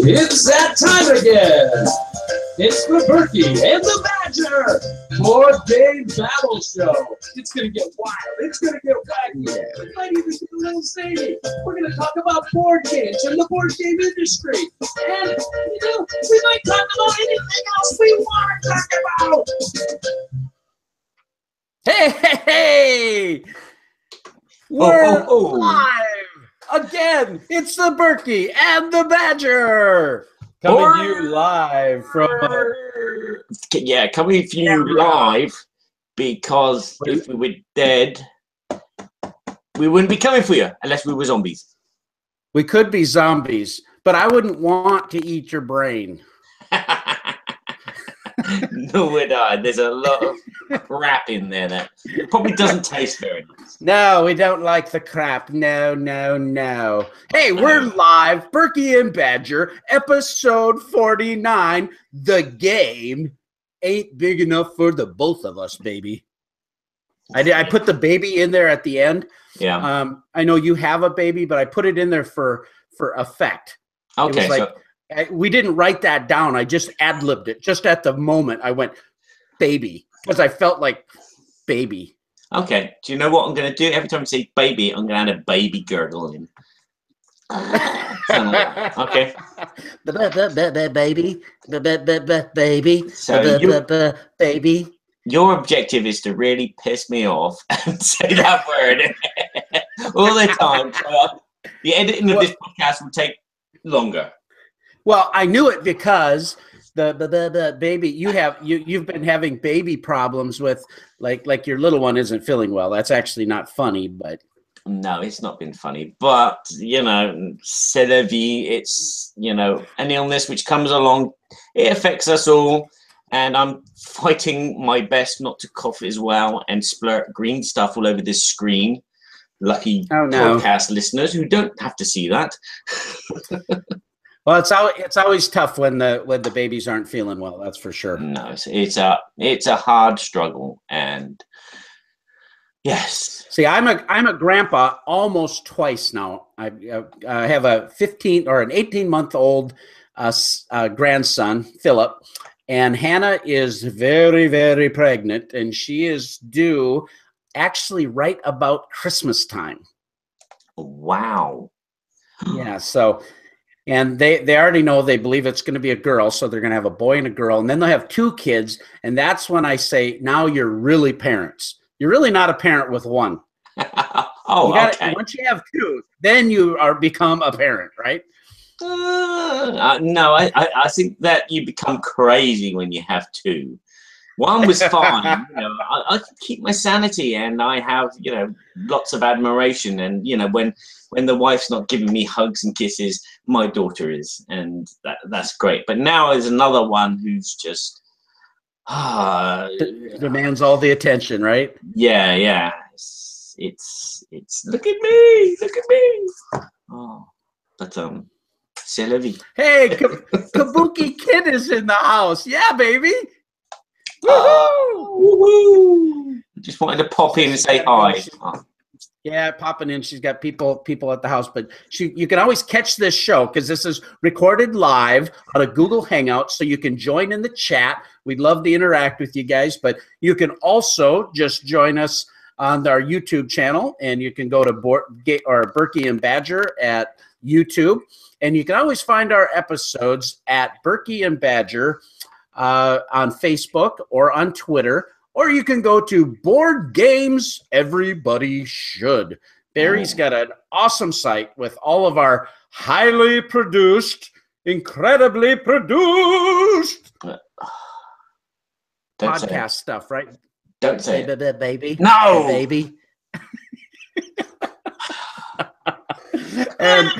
It's that time again. It's the Berkey and the Badger Board Game Battle Show. It's going to get wild. It's going to get wacky. It might even get a little zany. We're going to talk about board games and the board game industry. And, you know, we might talk about anything else we want to talk about. Hey, hey, hey! We're live again. It's the Berkey and the Badger coming to you live from. Coming to you live because if we were dead, we wouldn't be coming for you unless we were zombies. We could be zombies, but I wouldn't want to eat your brain. No, would I. There's a lot of crap in there that probably doesn't taste very nice. No, we don't like the crap. No, no, no. Hey, we're live. Berkey and Badger, episode 49. The game ain't big enough for the both of us, baby. I put the baby in there at the end. Yeah. I know you have a baby, but I put it in there for effect. Okay. It was like, we didn't write that down. I just ad-libbed it. Just at the moment, I went, baby, because I felt like baby. Okay. Do you know what I'm going to do? Every time I say baby, I'm going to add a baby gurgle in. Okay. Baby. Baby. So baby. Your objective is to really piss me off and say that word all the time. So the editing of this podcast will take longer. Well, I knew it because the baby you've been having baby problems with like your little one isn't feeling well. That's actually not funny, but no, it's not been funny. But you know, c'est la vie. It's an illness which comes along. It affects us all, and I'm fighting my best not to cough as well and splurt green stuff all over this screen. Lucky podcast listeners who don't have to see that. Well, it's always tough when the babies aren't feeling well. That's for sure. No, it's a hard struggle, and yes. See, I'm a grandpa almost twice now. I have a 15 or an 18-month-old grandson, Philip, and Hannah is very, very pregnant, and she is due actually right about Christmas time. Wow. Yeah. So. And they already know, they believe it's going to be a girl, so they're going to have a boy and a girl, and then they'll have two kids, and that's when I say, now you're really parents. You're really not a parent with one. Okay. Once you have two, then you become a parent, right? No, I think that you become crazy when you have two. One was fine. I keep my sanity, and I have lots of admiration, and when the wife's not giving me hugs and kisses, my daughter is, and that's great. But now there's another one who's just demands all the attention, right? Yeah. It's look at me. Oh, but c'est la vie. Hey, Kabuki Kid is in the house. Yeah, baby. Woohoo! Just wanted to pop in and say hi. Yeah, popping in. She's got people at the house, but you can always catch this show because this is recorded live on a Google Hangout, so you can join in the chat. We'd love to interact with you guys, but you can also just join us on our YouTube channel, and you can go to Berkey and Badger at YouTube, and you can always find our episodes at Berkey and Badger on Facebook or on Twitter. Or you can go to Board Games Everybody Should. Barry's got an awesome site with all of our highly produced, incredibly produced podcast stuff, right? Don't say it. Baby. No! Hey, baby. and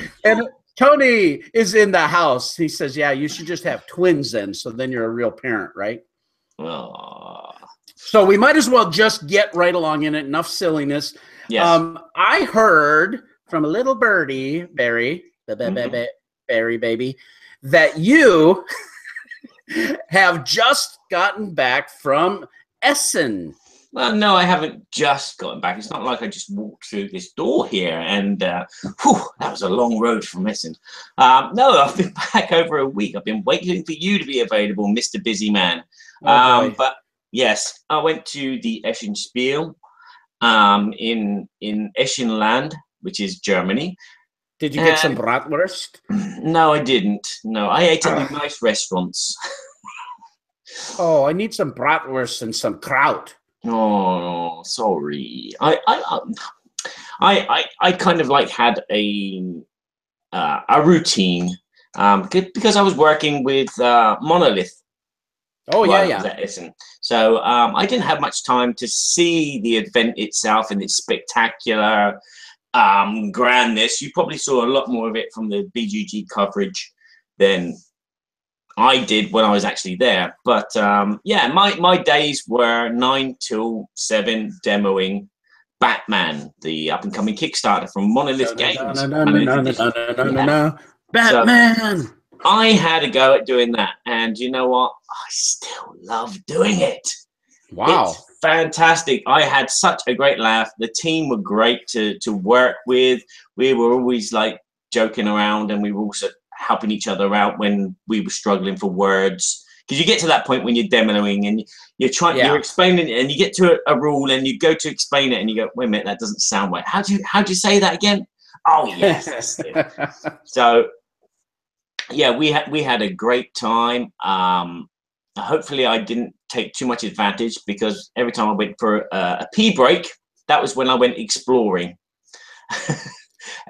Tony is in the house. He says, yeah, you should just have twins then, so then you're a real parent, right? So we might as well just get right along in it. Enough silliness. Yes. I heard from a little birdie, Barry, Barry baby, that you have just gotten back from Essen. Well, no, I haven't just gotten back. It's not like I just walked through this door here and whew, that was a long road from Essen. No, I've been back over a week. I've been waiting for you to be available, Mr. Busy Man. Oh, boy. But yes, I went to the Eschen Spiel in Eschenland, which is Germany. Did you get some bratwurst? No, I didn't. No, I ate at the nice restaurants. Oh, I need some bratwurst and some kraut. Oh, sorry. I kind of like had a routine because I was working with Monolith. Oh, while yeah, I was yeah. at Essen. So I didn't have much time to see the event itself and its spectacular grandness. You probably saw a lot more of it from the BGG coverage than I did when I was actually there. But yeah, my days were 9 till 7 demoing Batman, the up-and-coming Kickstarter from Monolith Games. Batman! So I had a go at doing that, and you know what? I still love doing it. Wow. It's fantastic. I had such a great laugh. The team were great to work with. We were always like joking around, and we were also helping each other out when we were struggling for words. Because you get to that point when you're demoing and you're explaining it, and you get to a rule and you go to explain it and you go, wait a minute, that doesn't sound right. How'd you say that again? Oh yes, that's it. So yeah, we had a great time. Hopefully I didn't take too much advantage, because every time I went for a pee break, that was when I went exploring.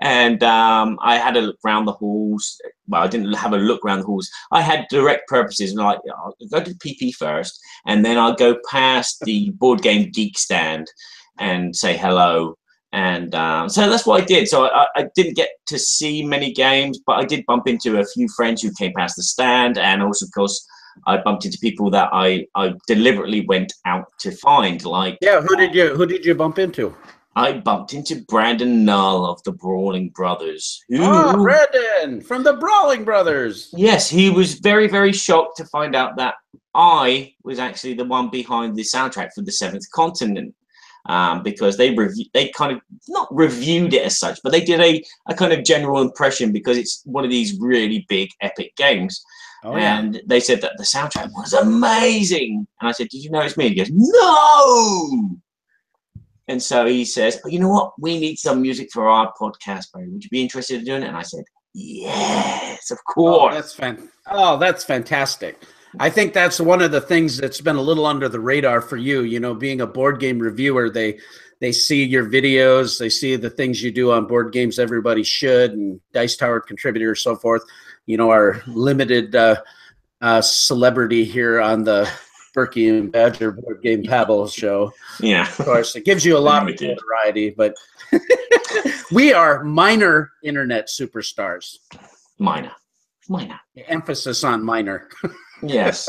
And I had a look around the halls. Well, I didn't have a look around the halls. I had direct purposes, like I'll go to the PP first, and then I'll go past the Board Game Geek stand and say hello. And so that's what I did. So I didn't get to see many games, but I did bump into a few friends who came past the stand, and also, of course, I bumped into people that I deliberately went out to find. Like, yeah, who did you bump into? I bumped into Brandon Null of the Brawling Brothers. Brandon from the Brawling Brothers. Yes, he was very, very shocked to find out that I was actually the one behind the soundtrack for The Seventh Continent. Because they kind of not reviewed it as such, but they did a kind of general impression, because it's one of these really big epic games. Oh, yeah. And they said that the soundtrack was amazing. And I said, did you know it's me? He goes, no. And so he says, oh, you know what? We need some music for our podcast, Barry. Would you be interested in doing it? And I said, yes, of course. That's fantastic. I think that's one of the things that's been a little under the radar for you. You know, being a board game reviewer, they see your videos, they see the things you do on board games. Everybody should, and Dice Tower contributor, so forth. You know, our limited celebrity here on the Berkey and Badger Board Game Babble show. Yeah, of course, it gives you a lot of variety, but we are minor internet superstars. Minor. Emphasis on minor. Yes.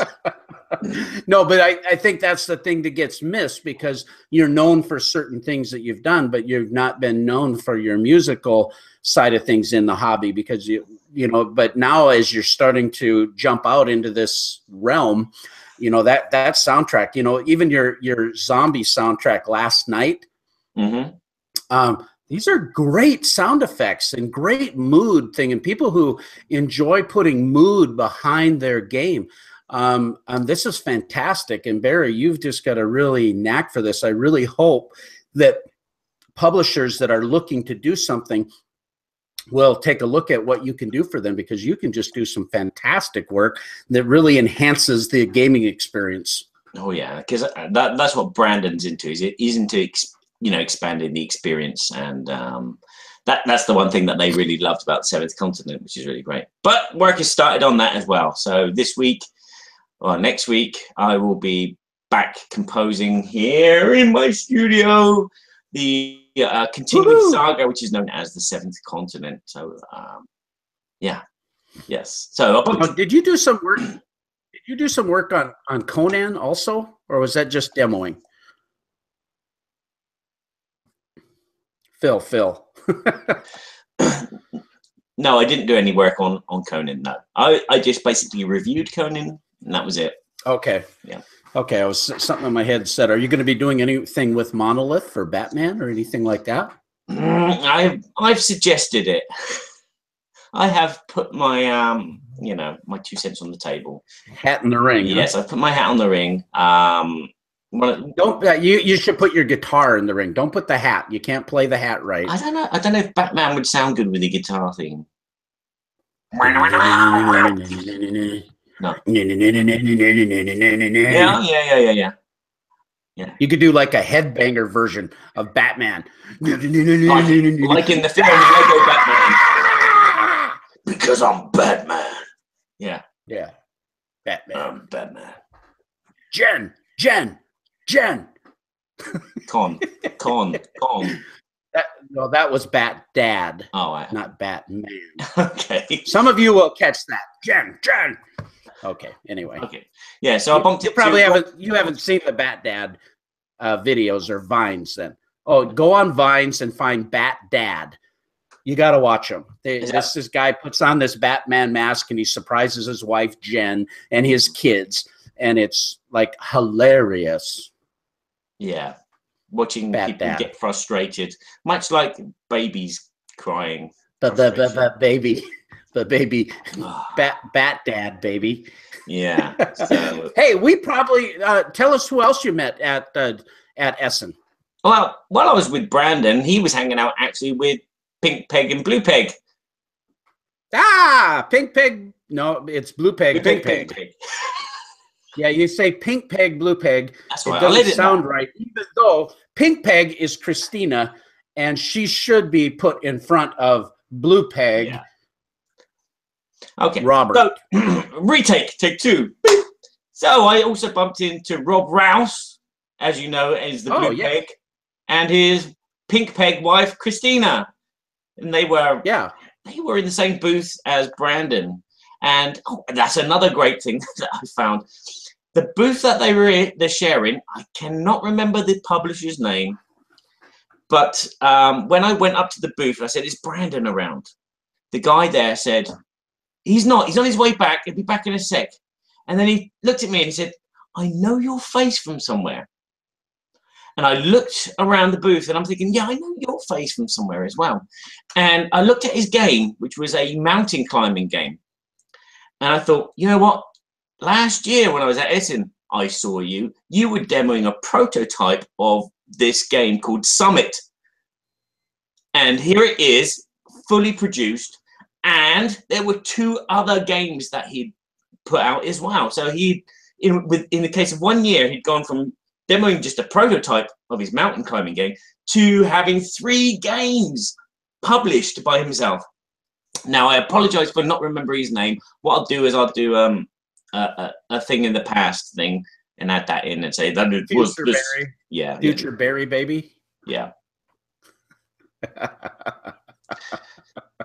No, but I think that's the thing that gets missed, because you're known for certain things that you've done, but you've not been known for your musical side of things in the hobby, because you know, but now as you're starting to jump out into this realm, you know, that soundtrack, you know, even your zombie soundtrack last night, these are great sound effects and great mood thing, and people who enjoy putting mood behind their game. This is fantastic. And Barry, you've just got a really knack for this. I really hope that publishers that are looking to do something will take a look at what you can do for them, because you can just do some fantastic work that really enhances the gaming experience. Oh yeah, because that's what Brandon's into. He's into expanding the experience, and that's the one thing that they really loved about Seventh Continent, which is really great. But work has started on that as well. So this week or next week, I will be back composing here in my studio the continuing saga, which is known as the Seventh Continent. So yes. So did you do some work? Did you do some work on Conan also, or was that just demoing? Phil. No, I didn't do any work on Conan. No, I just basically reviewed Conan, and that was it. Okay. Yeah. Okay, I was something in my head said, are you going to be doing anything with Monolith for Batman or anything like that? I've suggested it. I have put my my 2 cents on the table. Hat in the ring. Yes, huh? I've put my hat on the ring. Don't you should put your guitar in the ring. Don't put the hat. You can't play the hat right. I don't know. I don't know if Batman would sound good with a guitar theme. No. Yeah. You could do like a headbanger version of Batman. Like in the film Lego Batman. Because I'm Batman. Yeah. Yeah. Batman. I'm Batman. Jen. Con. That was Bat Dad. Oh, right. Not Batman. Okay. Some of you will catch that. Jen. Okay. Anyway. Okay. Yeah. So I bumped. You probably haven't seen the Bat Dad videos or Vines. Then go on Vines and find Bat Dad. You got to watch them. This guy puts on this Batman mask and he surprises his wife Jen and his kids, and it's like hilarious. Yeah. Watching Bat people Dad. get frustrated, much like babies crying. The baby, Bat Dad, baby. Yeah. So. Hey, we probably tell us who else you met at Essen. Well, while I was with Brandon, he was hanging out actually with Pink Peg and Blue Peg. Pink Peg. No, it's Blue Peg. Pink Peg. Yeah, you say Pink Peg, Blue Peg. That's right. It doesn't sound right, even though Pink Peg is Christina, and she should be put in front of Blue Peg. Yeah. Okay. Robert. So, retake, take 2. So I also bumped into Rob Rouse, as you know, as the Blue Peg, and his Pink Peg wife, Christina. And they were in the same booth as Brandon. And that's another great thing that I found. The booth that they're sharing, I cannot remember the publisher's name, but when I went up to the booth, I said, "Is Brandon around?" The guy there said, "He's not. He's on his way back. He'll be back in a sec." And then he looked at me and he said, "I know your face from somewhere." And I looked around the booth and I'm thinking, yeah, I know your face from somewhere as well. And I looked at his game, which was a mountain climbing game. And I thought, you know what? Last year when I was at Essen, I saw you. You were demoing a prototype of this game called Summit. And here it is, fully produced. And there were 2 other games that he'd put out as well. So in the case of 1 year, he'd gone from demoing just a prototype of his mountain climbing game to having 3 games published by himself. Now, I apologize for not remembering his name. What I'll do is I'll do a thing in the past thing and add that in and say that it was this. Yeah. Future Barry, baby. Yeah.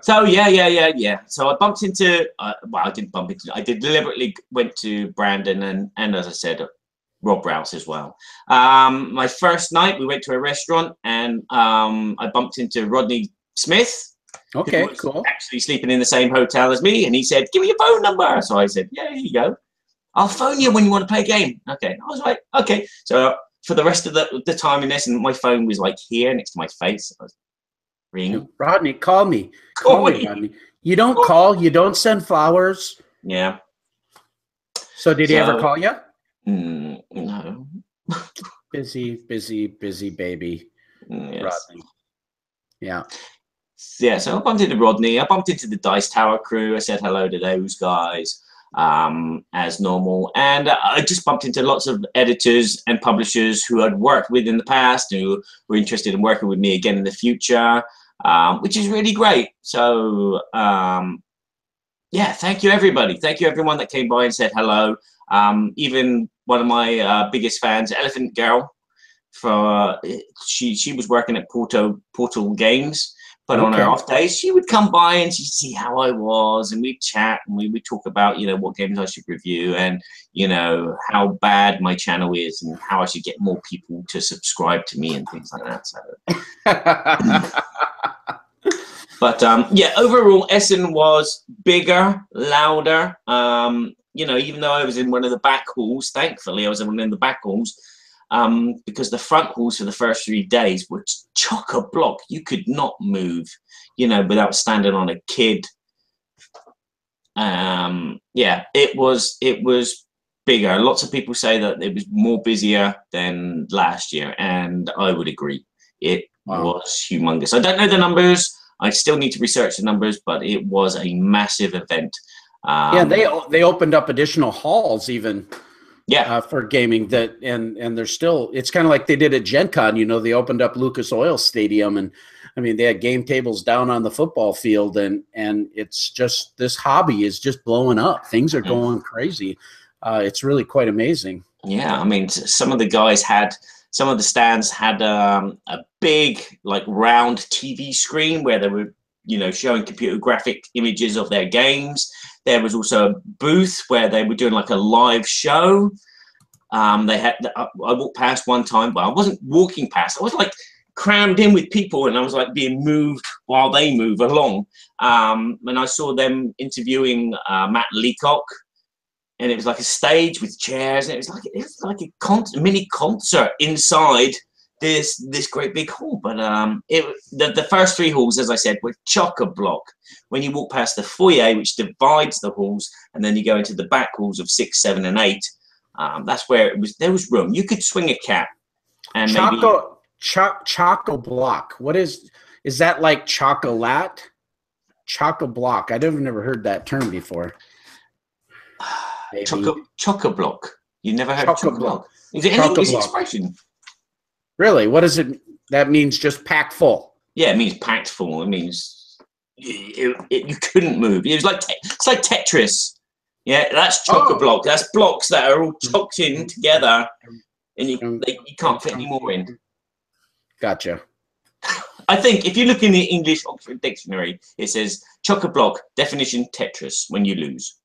So yeah. So I bumped into. I didn't bump into. I did deliberately went to Brandon and as I said, Rob Rouse as well. My first night, we went to a restaurant and I bumped into Rodney Smith. Okay, who was cool. Actually sleeping in the same hotel as me, and he said, "Give me your phone number." So I said, "Yeah, here you go. I'll phone you when you want to play a game." Okay. I was like, "Okay." So for the rest of the time in this, and my phone was like here next to my face. I was ring. Rodney, call me. Call me, Rodney. You don't call. You don't send flowers. Yeah. So did he ever call you? No. Busy baby. Yes. Rodney. Yeah. Yeah, so I bumped into Rodney. I bumped into the Dice Tower crew. I said hello to those guys as normal. And I just bumped into lots of editors and publishers who I'd worked with in the past, who were interested in working with me again in the future, which is really great. So, yeah, thank you, everybody. Thank you, everyone that came by and said hello. Even one of my biggest fans, Elephant Girl, she was working at Portal Games. But on her off days, she would come by and she'd see how I was, and we'd chat and we would talk about, what games I should review and, how bad my channel is and how I should get more people to subscribe to me and things like that. So, but yeah, overall, Essen was bigger, louder. you know, even though I was in one of the back halls, thankfully I was in one of the back halls, because the front halls for the first 3 days were chock-a-block. You could not move, you know, without standing on a kid. Yeah, it was bigger. Lots of people say that it was more busier than last year, and I would agree. It was humongous. I don't know the numbers. I still need to research the numbers, but it was a massive event. Yeah, they opened up additional halls even. Yeah, for gaming, that and they're still, it's kind of like they did at Gen Con, you know, they opened up Lucas Oil Stadium, and I mean, they had game tables down on the football field, and it's just, this hobby is just blowing up. Things are going crazy. It's really quite amazing. Yeah, I mean, some of the stands had a big, like, round TV screen where they were, you know, showing computer graphic images of their games. There was also a booth where they were doing like a live show. They had, I walked past one time, but I wasn't walking past. I was like crammed in with people, and I was like being moved while they move along. And I saw them interviewing Matt Leacock, and it was like a stage with chairs, and it was like a mini concert inside this great big hall. But the first 3 halls, as I said, were chock-a-block. When you walk past the foyer, which divides the halls, and then you go into the back halls of 6, 7, and 8, that's where there was room. You could swing a cat. And Choco-block. What is that, like chocolate? Choco-block. I've never heard that term before. Choco-block. You never heard of choco-block? Is it an English expression? Really? What does it? That means just packed full. Yeah, it means packed full. It means you couldn't move. It was like it's like Tetris. Yeah, that's choco-block. That's blocks that are all chocked in together, and you can't fit any more in. Gotcha. I think if you look in the English Oxford Dictionary, it says choco-block definition Tetris when you lose.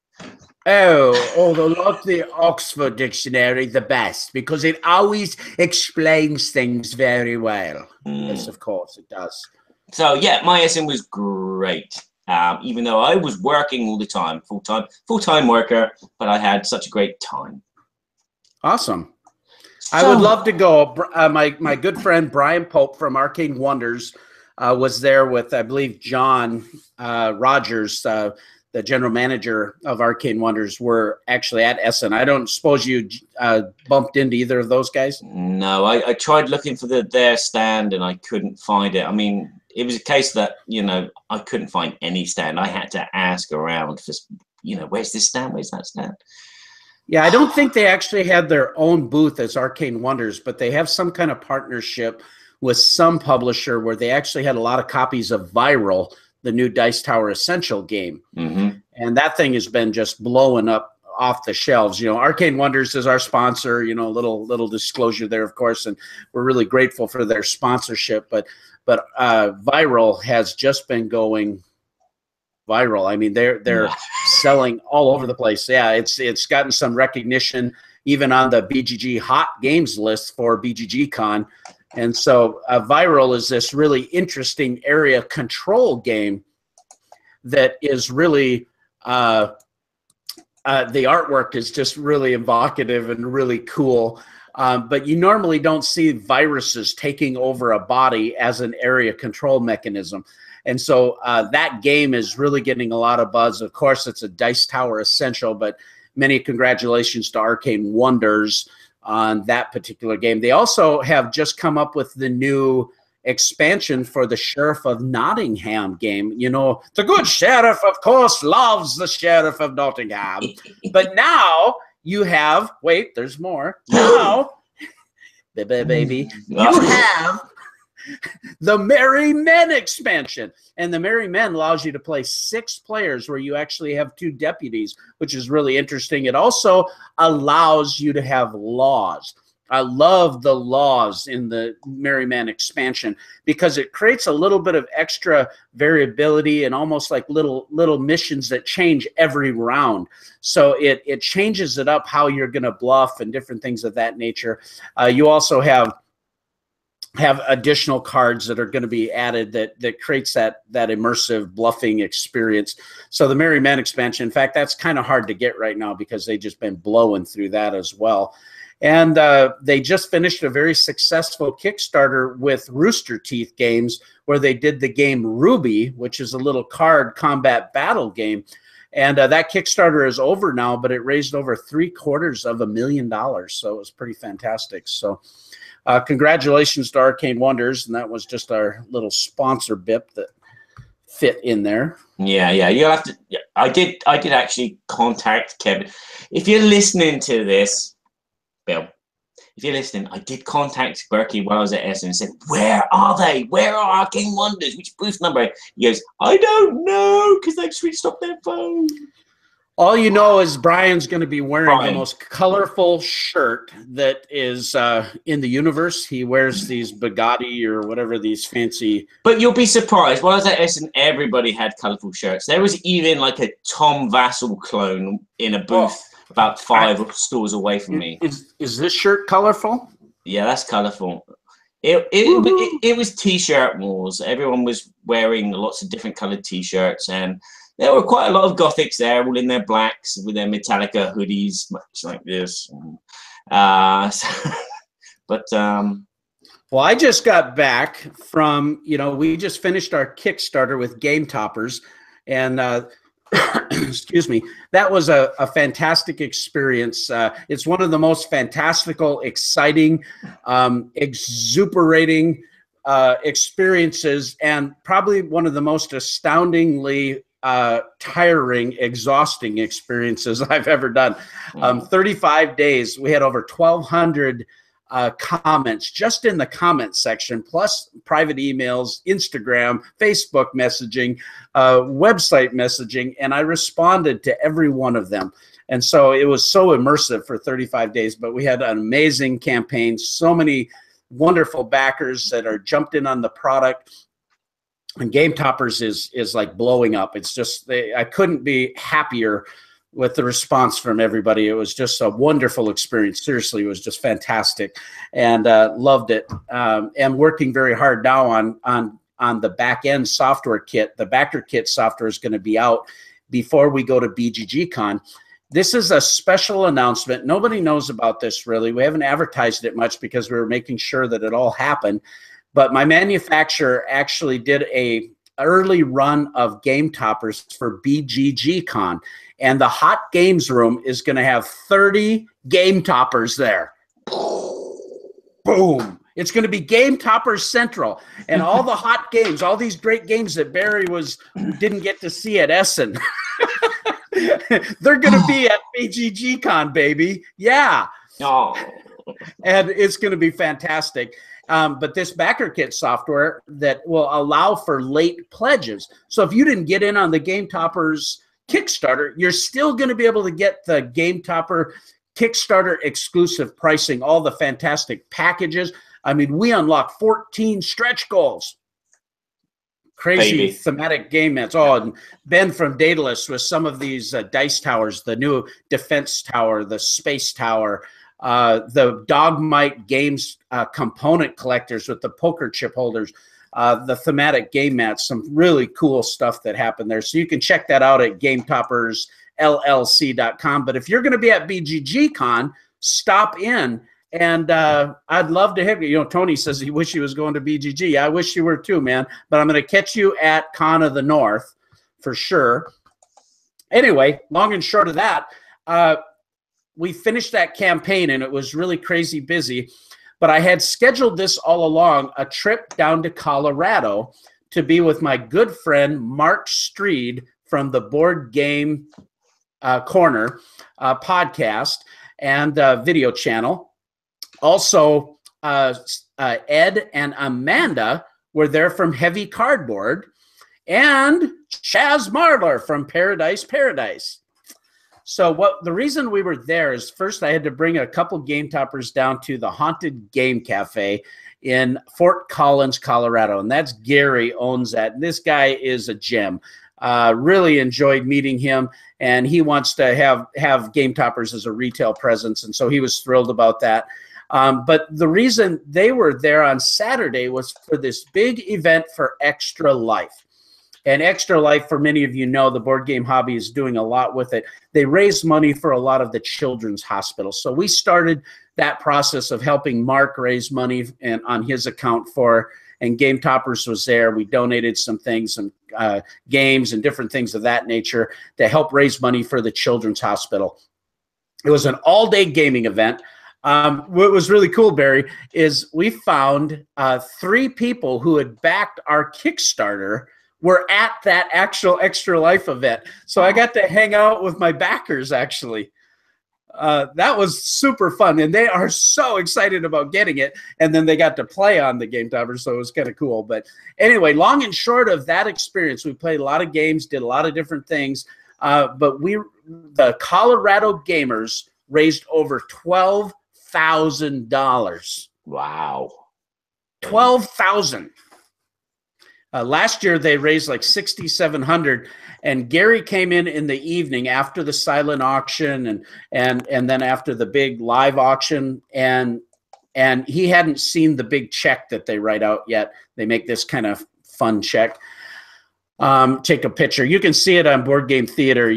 Although not the Oxford Dictionary, the best, because it always explains things very well. Yes, of course, it does. So, yeah, my SN was great, even though I was working all the time, full-time worker, but I had such a great time. Awesome. So, I would love to go. My good friend Brian Pope from Arcane Wonders was there with, I believe, John Rogers, the general manager of Arcane Wonders. Were actually at Essen. I don't suppose you bumped into either of those guys? No, I tried looking for their stand and I couldn't find it. I mean, it was a case that, you know, I couldn't find any stand. I had to ask around for, you know, where's this stand? Where's that stand? Yeah, I don't think they actually had their own booth as Arcane Wonders, but they have some kind of partnership with some publisher where they actually had a lot of copies of Viral, the new Dice Tower Essential game. And that thing has been just blowing up off the shelves. You know, Arcane Wonders is our sponsor, you know, a little disclosure there, of course, and we're really grateful for their sponsorship. But Viral has just been going viral. I mean, they're selling all over the place. Yeah, it's gotten some recognition even on the BGG Hot Games list for BGG Con. And so Viral is this really interesting area control game that is really the artwork is just really evocative and really cool. But you normally don't see viruses taking over a body as an area control mechanism. And so that game is really getting a lot of buzz. Of course, it's a Dice Tower Essential, but many congratulations to Arcane Wonders on that particular game. They also have just come up with the new expansion for the Sheriff of Nottingham game. You know, the good sheriff, of course, loves the Sheriff of Nottingham. But now you have, wait, there's more. Now, baby, you have the Merry Men expansion. And the Merry Men allows you to play 6 players where you actually have 2 deputies, which is really interesting. It also allows you to have laws. I love the laws in the Merry Men expansion because it creates a little bit of extra variability and almost like little missions that change every round. So it changes it up how you're going to bluff and different things of that nature. You also have have additional cards that are going to be added that creates that immersive bluffing experience. So the Merry Men expansion, in fact, that's kind of hard to get right now because they've just been blowing through that as well. And they just finished a very successful Kickstarter with Rooster Teeth Games, where they did the game Ruby, which is a little card combat battle game. And that Kickstarter is over now, but it raised over $750,000. So it was pretty fantastic. So congratulations to Arcane Wonders. And that was just our little sponsor bip that fit in there. Yeah. You'll have to. Yeah, I did actually contact Kevin. If you're listening to this, Bill, if you're listening, I did contact Berkey while I was at Essen and said, where are they? Where are Arcane Wonders? Which booth number? He goes, I don't know, because they've switched off their phone. All you know is Brian's going to be wearing the most colorful shirt that is in the universe. He wears these Bugatti or whatever, these fancy. But you'll be surprised. While I was at Essen, everybody had colorful shirts. There was even like a Tom Vassell clone in a booth about 5 stores away from me. Is this shirt colorful? Yeah, that's colorful. It was T-shirt wars. Everyone was wearing lots of different colored T-shirts, and there were quite a lot of Gothics there, all in their blacks with their Metallica hoodies, much like this. Well, I just got back from, we just finished our Kickstarter with Game Toppers, and excuse me, that was a fantastic experience. It's one of the most fantastical, exciting, exuberating experiences, and probably one of the most astoundingly tiring, exhausting experiences I've ever done. 35 days, we had over 1,200 comments just in the comment section, plus private emails, Instagram, Facebook messaging, website messaging, and I responded to every one of them. And so it was so immersive for 35 days, but we had an amazing campaign, so many wonderful backers that are jumped in on the product. And Game Toppers is like blowing up. It's just, I couldn't be happier with the response from everybody. It was just a wonderful experience. Seriously, it was just fantastic, and loved it. And working very hard now on the back end software kit. The backer kit software is going to be out before we go to BGGCon. This is a special announcement. Nobody knows about this really. We haven't advertised it much because we were making sure that it all happened. But my manufacturer actually did a early run of Game Toppers for BGGCon. And the Hot Games room is going to have 30 Game Toppers there. Boom. It's going to be Game Toppers Central. And all the hot games, all these great games that Barry didn't get to see at Essen. They're going to be at BGGCon, baby. Yeah. Oh. And it's going to be fantastic. But this backer kit software that will allow for late pledges. So if you didn't get in on the Game Toppers Kickstarter, you're still going to be able to get the Game Topper Kickstarter exclusive pricing, all the fantastic packages. I mean, we unlocked 14 stretch goals. Crazy thematic game mats. Oh, and Ben from Daedalus with some of these dice towers, the new defense tower, the space tower, the Dogmite Games component collectors with the poker chip holders, the thematic game mats, some really cool stuff that happened there. So you can check that out at GameToppersLLC.com. But if you're going to be at BGGCon, stop in. And I'd love to have you. Tony says he wish he was going to BGG. I wish you were too, man. But I'm going to catch you at Con of the North for sure. Anyway, long and short of that, we finished that campaign, and it was really crazy busy. But I had scheduled this all along, a trip down to Colorado to be with my good friend Mark Streed from the Board Game Corner podcast and video channel. Also, Ed and Amanda were there from Heavy Cardboard, and Chaz Marlar from Paradise. So the reason we were there is, first I had to bring a couple Game Toppers down to the Haunted Game Cafe in Fort Collins, Colorado. And that's Gary owns that. And this guy is a gem. Really enjoyed meeting him. And he wants to have Game Toppers as a retail presence. And so he was thrilled about that. But the reason they were there on Saturday was for this big event for Extra Life. And Extra Life, for many of you know, the board game hobby is doing a lot with it. They raise money for a lot of the children's hospitals. So we started that process of helping Mark raise money and on his account for, and Game Toppers was there. We donated some things, some games and different things of that nature to help raise money for the children's hospital. It was an all-day gaming event. What was really cool, Barry, is we found 3 people who had backed our Kickstarter were at that actual Extra Life event. So I got to hang out with my backers, actually. That was super fun, and they are so excited about getting it. And then they got to play on the Game Toppers, so it was kind of cool. But anyway, long and short of that experience, we played a lot of games, did a lot of different things. But the Colorado Gamers raised over $12,000. Wow. 12,000. Last year they raised like 6,700, and Gary came in the evening after the silent auction and then after the big live auction, and he hadn't seen the big check that they write out yet. They make this kind of fun check. Take a picture. You can see it on Board Game Theater,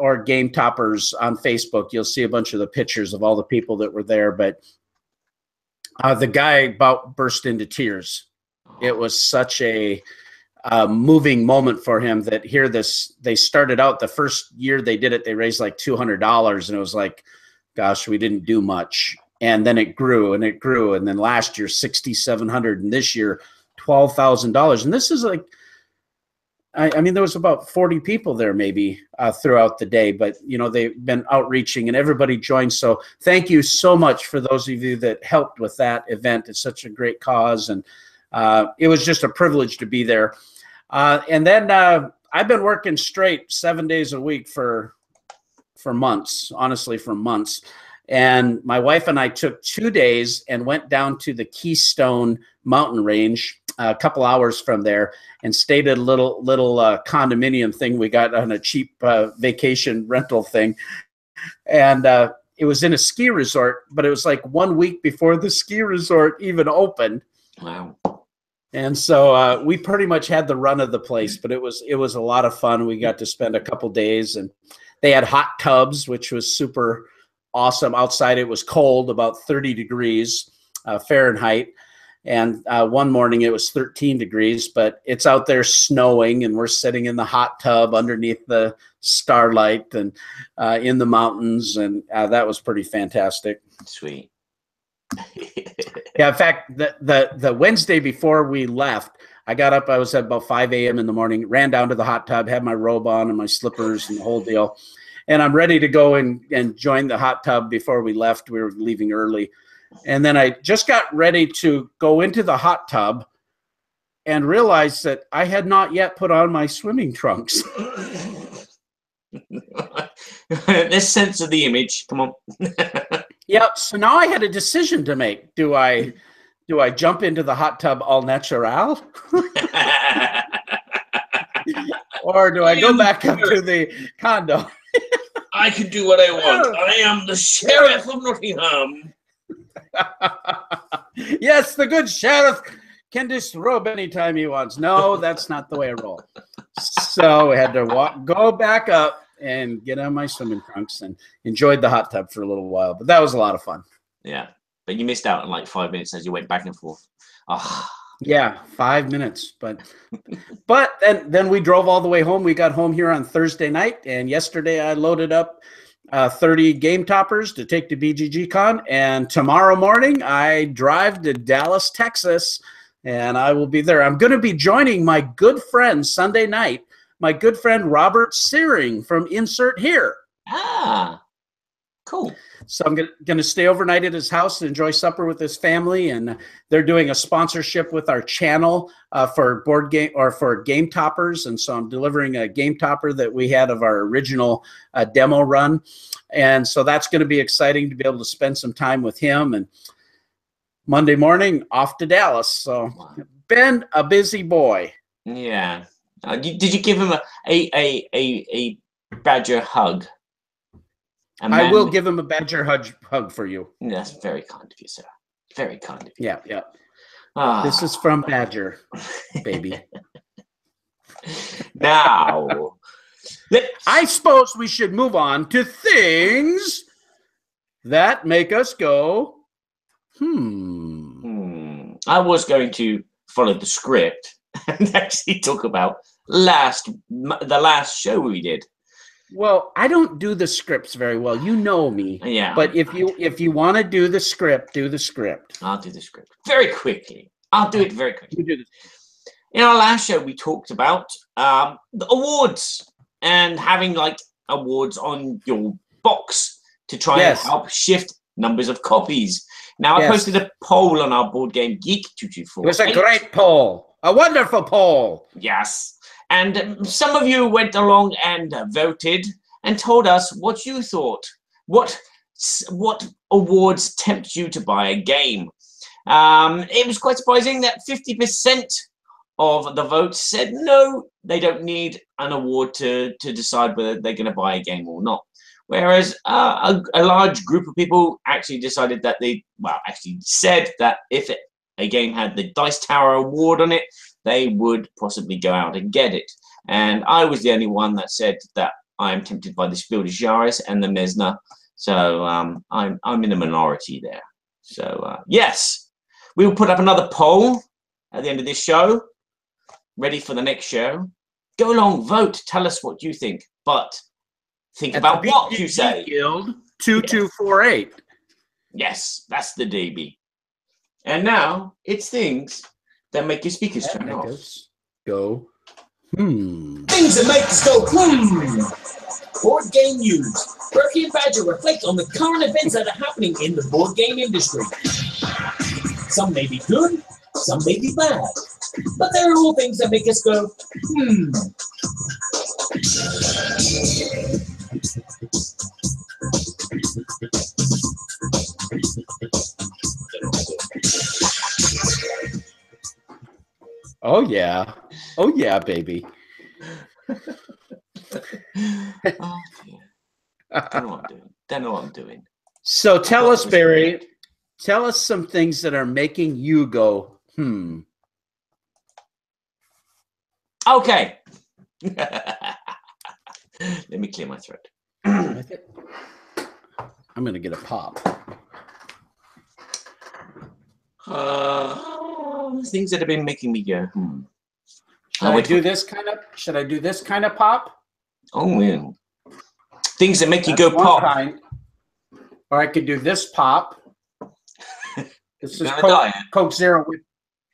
or Game Toppers on Facebook. You'll see a bunch of the pictures of all the people that were there. But the guy about burst into tears. It was such a moving moment for him that they started out the first year they did it, they raised like $200, and it was like, gosh, we didn't do much. And then it grew and it grew. And then last year, 6,700, and this year, $12,000. And this is like, I mean, there was about 40 people there maybe throughout the day, but you know, they've been outreaching and everybody joined. So thank you so much for those of you that helped with that event. It's such a great cause, and it was just a privilege to be there. And then I've been working straight 7 days a week for months, honestly, for months. And my wife and I took 2 days and went down to the Keystone Mountain Range, a couple hours from there, and stayed at a little condominium thing we got on a cheap vacation rental thing. And it was in a ski resort, but it was like 1 week before the ski resort even opened. Wow. And so we pretty much had the run of the place, but it was a lot of fun. We got to spend a couple days, and they had hot tubs, which was super awesome. Outside it was cold, about 30 degrees Fahrenheit. And one morning it was 13 degrees, but it's out there snowing, and we're sitting in the hot tub underneath the starlight and in the mountains. And that was pretty fantastic. Sweet. Yeah, in fact, the Wednesday before we left, I got up, I was at about 5 a.m. in the morning, ran down to the hot tub, had my robe on and my slippers and the whole deal. And I'm ready to go and join the hot tub before we left. We were leaving early. And then I just got ready to go into the hot tub and realized that I had not yet put on my swimming trunks. Let's censor the image. Come on. Yep. So now I had a decision to make. Do I jump into the hot tub all natural? Or do I go back up to the condo? I can do what I want. I am the Sheriff of Nottingham. Yes, the good sheriff can disrobe anytime he wants. No, that's not the way I roll. So I had to go back up and get on my swimming trunks and enjoyed the hot tub for a little while. But that was a lot of fun. Yeah, but you missed out on like 5 minutes as you went back and forth. Oh. Yeah, 5 minutes. But then we drove all the way home. We got home here on Thursday night, and yesterday I loaded up 30 Game Toppers to take to BGG Con, and tomorrow morning I drive to Dallas, Texas, and I will be there. I'm going to be joining my good friend Sunday night, my good friend Robert Searing from Insert Here. Ah, cool. So I'm going to stay overnight at his house and enjoy supper with his family, and they're doing a sponsorship with our channel for board game or for Game Toppers, and so I'm delivering a Game Topper that we had of our original demo run, and so that's going to be exciting to be able to spend some time with him. And Monday morning off to Dallas. So been a busy boy. Yeah. Did you give him a badger hug? I will give him a badger hug for you. That's very kind of you, sir. Very kind of you. Yeah, yeah. Ah. This is from Badger, baby. Now, I suppose we should move on to things that make us go, I was going to follow the script and actually talk about the last show we did. Well, I don't do the scripts very well. You know me. Yeah. But if you want to do the script, do the script. I'll do the script very quickly. I'll do it very quickly. You do this. In our last show, we talked about the awards and having like awards on your box to try and help shift numbers of copies. Now, I posted a poll on our Board Game Geek 224. It was a great poll. A wonderful poll. Yes. And some of you went along and voted and told us what you thought. What awards tempt you to buy a game? It was quite surprising that 50% of the votes said no, they don't need an award to decide whether they're going to buy a game or not. Whereas a large group of people actually decided that actually said that if a game had the Dice Tower Award on it, they would possibly go out and get it. And I was the only one that said that I am tempted by the Spiel des Jahres and the Messner. So I'm in a minority there. So yes, we will put up another poll at the end of this show, ready for the next show. Go along, vote, tell us what you think, but think about what you say. Guild 2248. Yes, that's the DB. And now it's things that make your speakers turn off. Go. Things that make us go Board game news. Berkey and Badger reflect on the current events that are happening in the board game industry. Some may be good, some may be bad, but they're all things that make us go, Oh yeah. Oh yeah, baby. Don't know what I'm doing. So tell us, Barry, tell us some things that are making you go, Okay. Let me clear my throat. I'm going to get a pop. Things that have been making me go, Should I do this kind of pop? Oh, yeah. Things that make you go pop. Kind. Or I could do this pop. This is Coke Zero.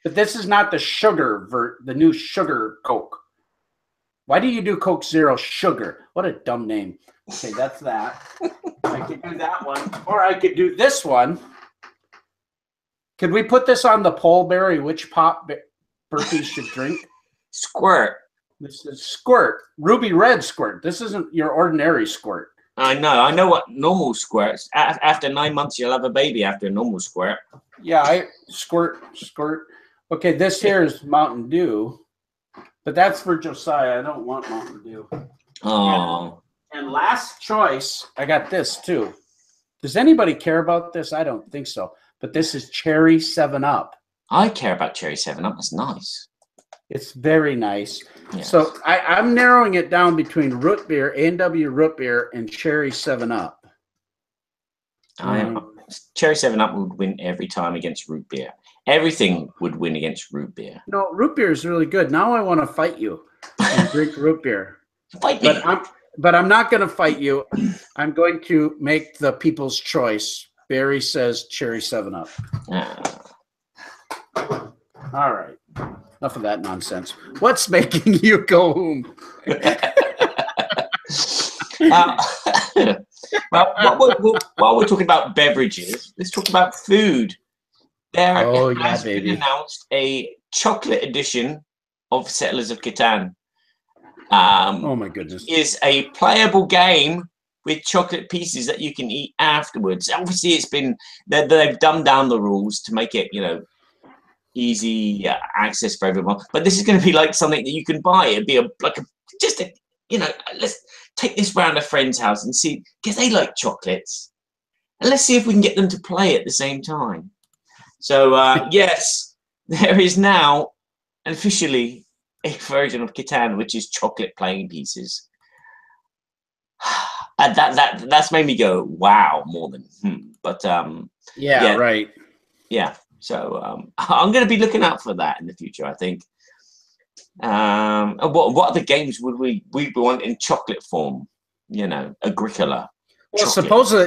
But this is not the sugar, the new sugar Coke. Why do you do Coke Zero Sugar? What a dumb name. Okay, that's that. I could do that one. Or I could do this one. Could we put this on the poll, Barry? Which pop Berkey should drink? Squirt. This is Squirt. Ruby Red Squirt. This isn't your ordinary Squirt. I know what normal squirts. After 9 months, you'll have a baby after a normal squirt. Yeah, squirt. Okay, this here is Mountain Dew, but that's for Josiah. I don't want Mountain Dew. Oh. And last choice, I got this too. Does anybody care about this? I don't think so. But this is Cherry 7-Up. I care about Cherry 7-Up. That's nice. It's very nice. Yes. So I'm narrowing it down between root beer, A&W root beer, and Cherry 7-Up. Cherry 7-Up would win every time against root beer. Everything would win against root beer. No, root beer is really good. Now I want to fight you and drink root beer. Fight me. But I'm not going to fight you. I'm going to make the people's choice. Barry says Cherry 7-Up. All right. Enough of that nonsense. What's making you go home? While we're talking about beverages, let's talk about food. There has been announced a chocolate edition of Settlers of Catan. Oh my goodness! Is a playable game with chocolate pieces that you can eat afterwards. Obviously, it's been they've dumbed down the rules to make it easy access for everyone. But this is going to be like something that you can buy. It'd be just a let's take this round a friend's house and see, because they like chocolates. And let's see if we can get them to play at the same time. So, yes, there is now officially a version of Catan, which is chocolate playing pieces. And that's made me go, wow, more than, But, yeah, right. Yeah. So I'm going to be looking out for that in the future, I think. What other games would we want in chocolate form? Agricola. Well,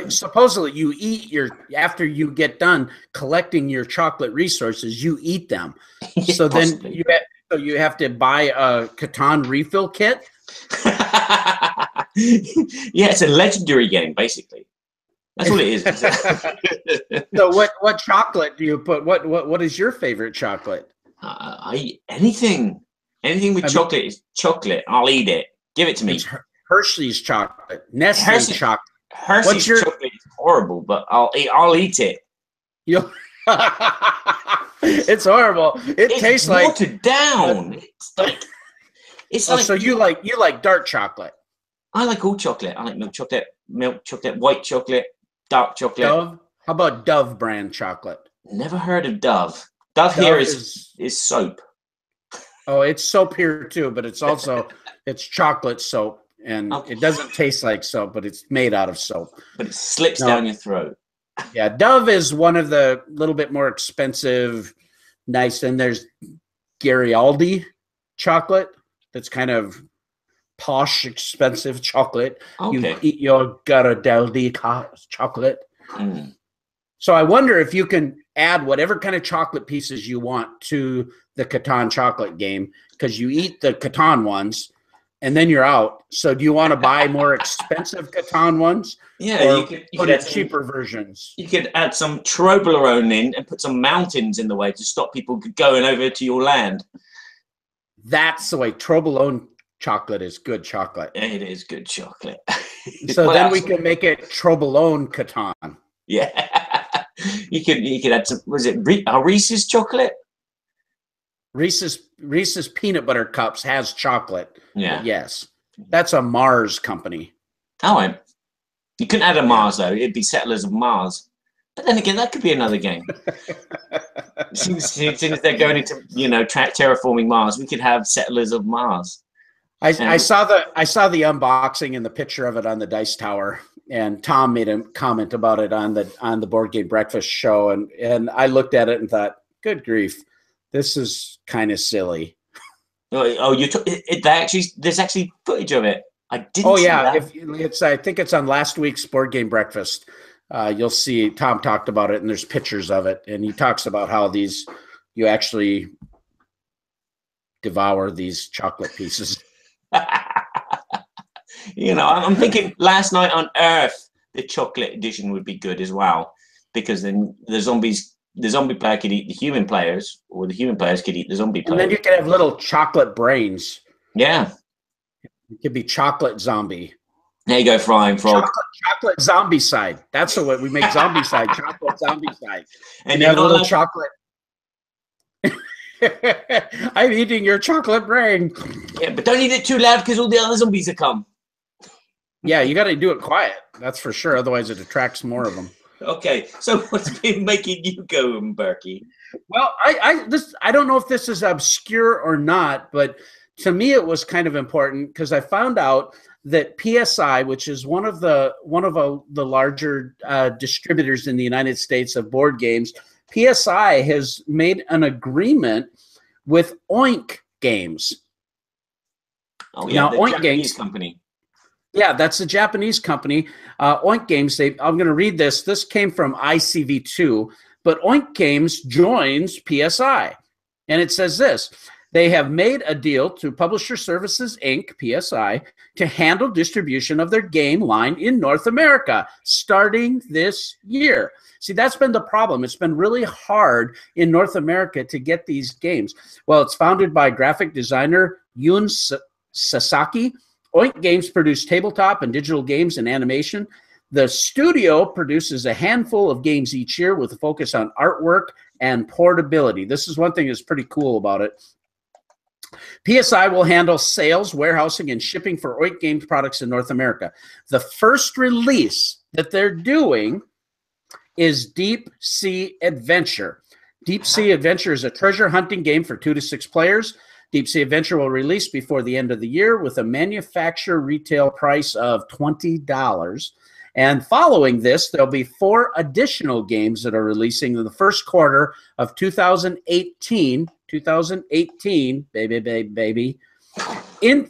supposedly you eat after you get done collecting your chocolate resources, you eat them. Yeah, so possibly. then you have to buy a Catan refill kit. Yeah, it's a legendary game, basically. That's what it is. So what chocolate do you put? What is your favorite chocolate? I eat anything with chocolate is chocolate. I'll eat it. Give it to me. It's Hershey's chocolate, Nestle chocolate. Hershey's chocolate is horrible, but I'll eat it. It's horrible. It's tastes like watered down. So you like dark chocolate? I like all chocolate. I like milk chocolate, white chocolate, dark chocolate. Dove? How about Dove brand chocolate? Never heard of Dove. Dove here is soap. Oh, it's soap here too, but it's also it's chocolate soap. And it doesn't taste like soap, but it's made out of soap. But it slips down your throat. Yeah, Dove is one of the little bit more expensive, nice. And there's Garibaldi chocolate. That's kind of posh, expensive chocolate. Okay. You eat your Garibaldi chocolate. So I wonder if you can add whatever kind of chocolate pieces you want to the Catan chocolate game, because you eat the Catan ones. And then you're out. So do you want to buy more expensive Catan ones? Yeah, you could put in cheaper versions. You could add some Toblerone in and put some mountains in the way to stop people going over to your land. That's the way. Toblerone chocolate is good chocolate. It is good chocolate. So then we can make it Toblerone Catan. Yeah. You could add some, was it Reese's chocolate? Reese's peanut butter cups has chocolate. Yeah. Yes. That's a Mars company. Oh, you couldn't add a Mars though. It'd be Settlers of Mars. But then again, that could be another game. Since they're going into terraforming Mars, we could have Settlers of Mars. I saw the unboxing and the picture of it on the Dice Tower, and Tom made a comment about it on the Board Game Breakfast show, and I looked at it and thought, good grief. This is kind of silly. Oh, there's actually footage of it. I didn't. Oh see yeah, that. I think it's on last week's Board Game Breakfast. You'll see Tom talked about it, and there's pictures of it, and he talks about how you actually devour these chocolate pieces. I'm thinking Last Night on Earth, the chocolate edition would be good as well, because then the zombie player could eat the human players, or the human players could eat the zombie players. And then you could have little chocolate brains. Yeah. It could be chocolate zombie. There you go, Flying Frog. Chocolate zombie side. That's the way we make zombie side. Chocolate zombie side. And you have a little chocolate. I'm eating your chocolate brain. Yeah, but don't eat it too loud because all the other zombies will come. Yeah, you got to do it quiet. That's for sure. Otherwise, it attracts more of them. Okay, so what's been making you go, Berkey? Well, I don't know if this is obscure or not, but to me it was kind of important because I found out that PSI, which is one of the larger distributors in the United States of board games, PSI has made an agreement with Oink Games. Oh yeah, now, the Oink Japanese Games company. Yeah, that's a Japanese company. Oink Games, I'm going to read this. This came from ICV2, but Oink Games joins PSI. And it says this: they have made a deal to Publisher Services, Inc., PSI, to handle distribution of their game line in North America starting this year. See, that's been the problem. It's been really hard in North America to get these games. Well, it's founded by graphic designer Yun Sasaki. Oink Games produce tabletop and digital games and animation. The studio produces a handful of games each year with a focus on artwork and portability. This is one thing that's pretty cool about it. PSI will handle sales, warehousing, and shipping for Oink Games products in North America. The first release that they're doing is Deep Sea Adventure. Deep Sea Adventure is a treasure hunting game for 2 to 6 players. Deep Sea Adventure will release before the end of the year with a manufacturer retail price of $20. And following this, there'll be 4 additional games that are releasing in the first quarter of 2018. 2018, baby. The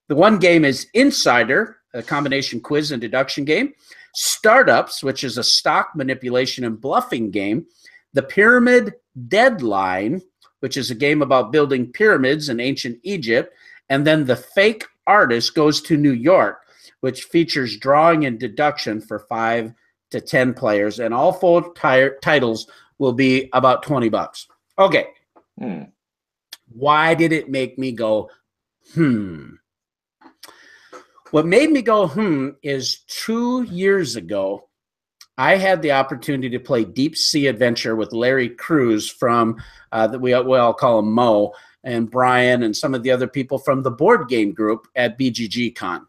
one game is Insider, a combination quiz and deduction game. Startups, which is a stock manipulation and bluffing game. The Pyramid Deadline, which is a game about building pyramids in ancient Egypt. And then The Fake Artist Goes to New York, which features drawing and deduction for 5 to 10 players. And all 4 titles will be about $20. Okay. Why did it make me go, What made me go, is 2 years ago, I had the opportunity to play Deep Sea Adventure with Larry Cruz from, we all call him Mo, and Brian, and some of the other people from the board game group at BGG Con.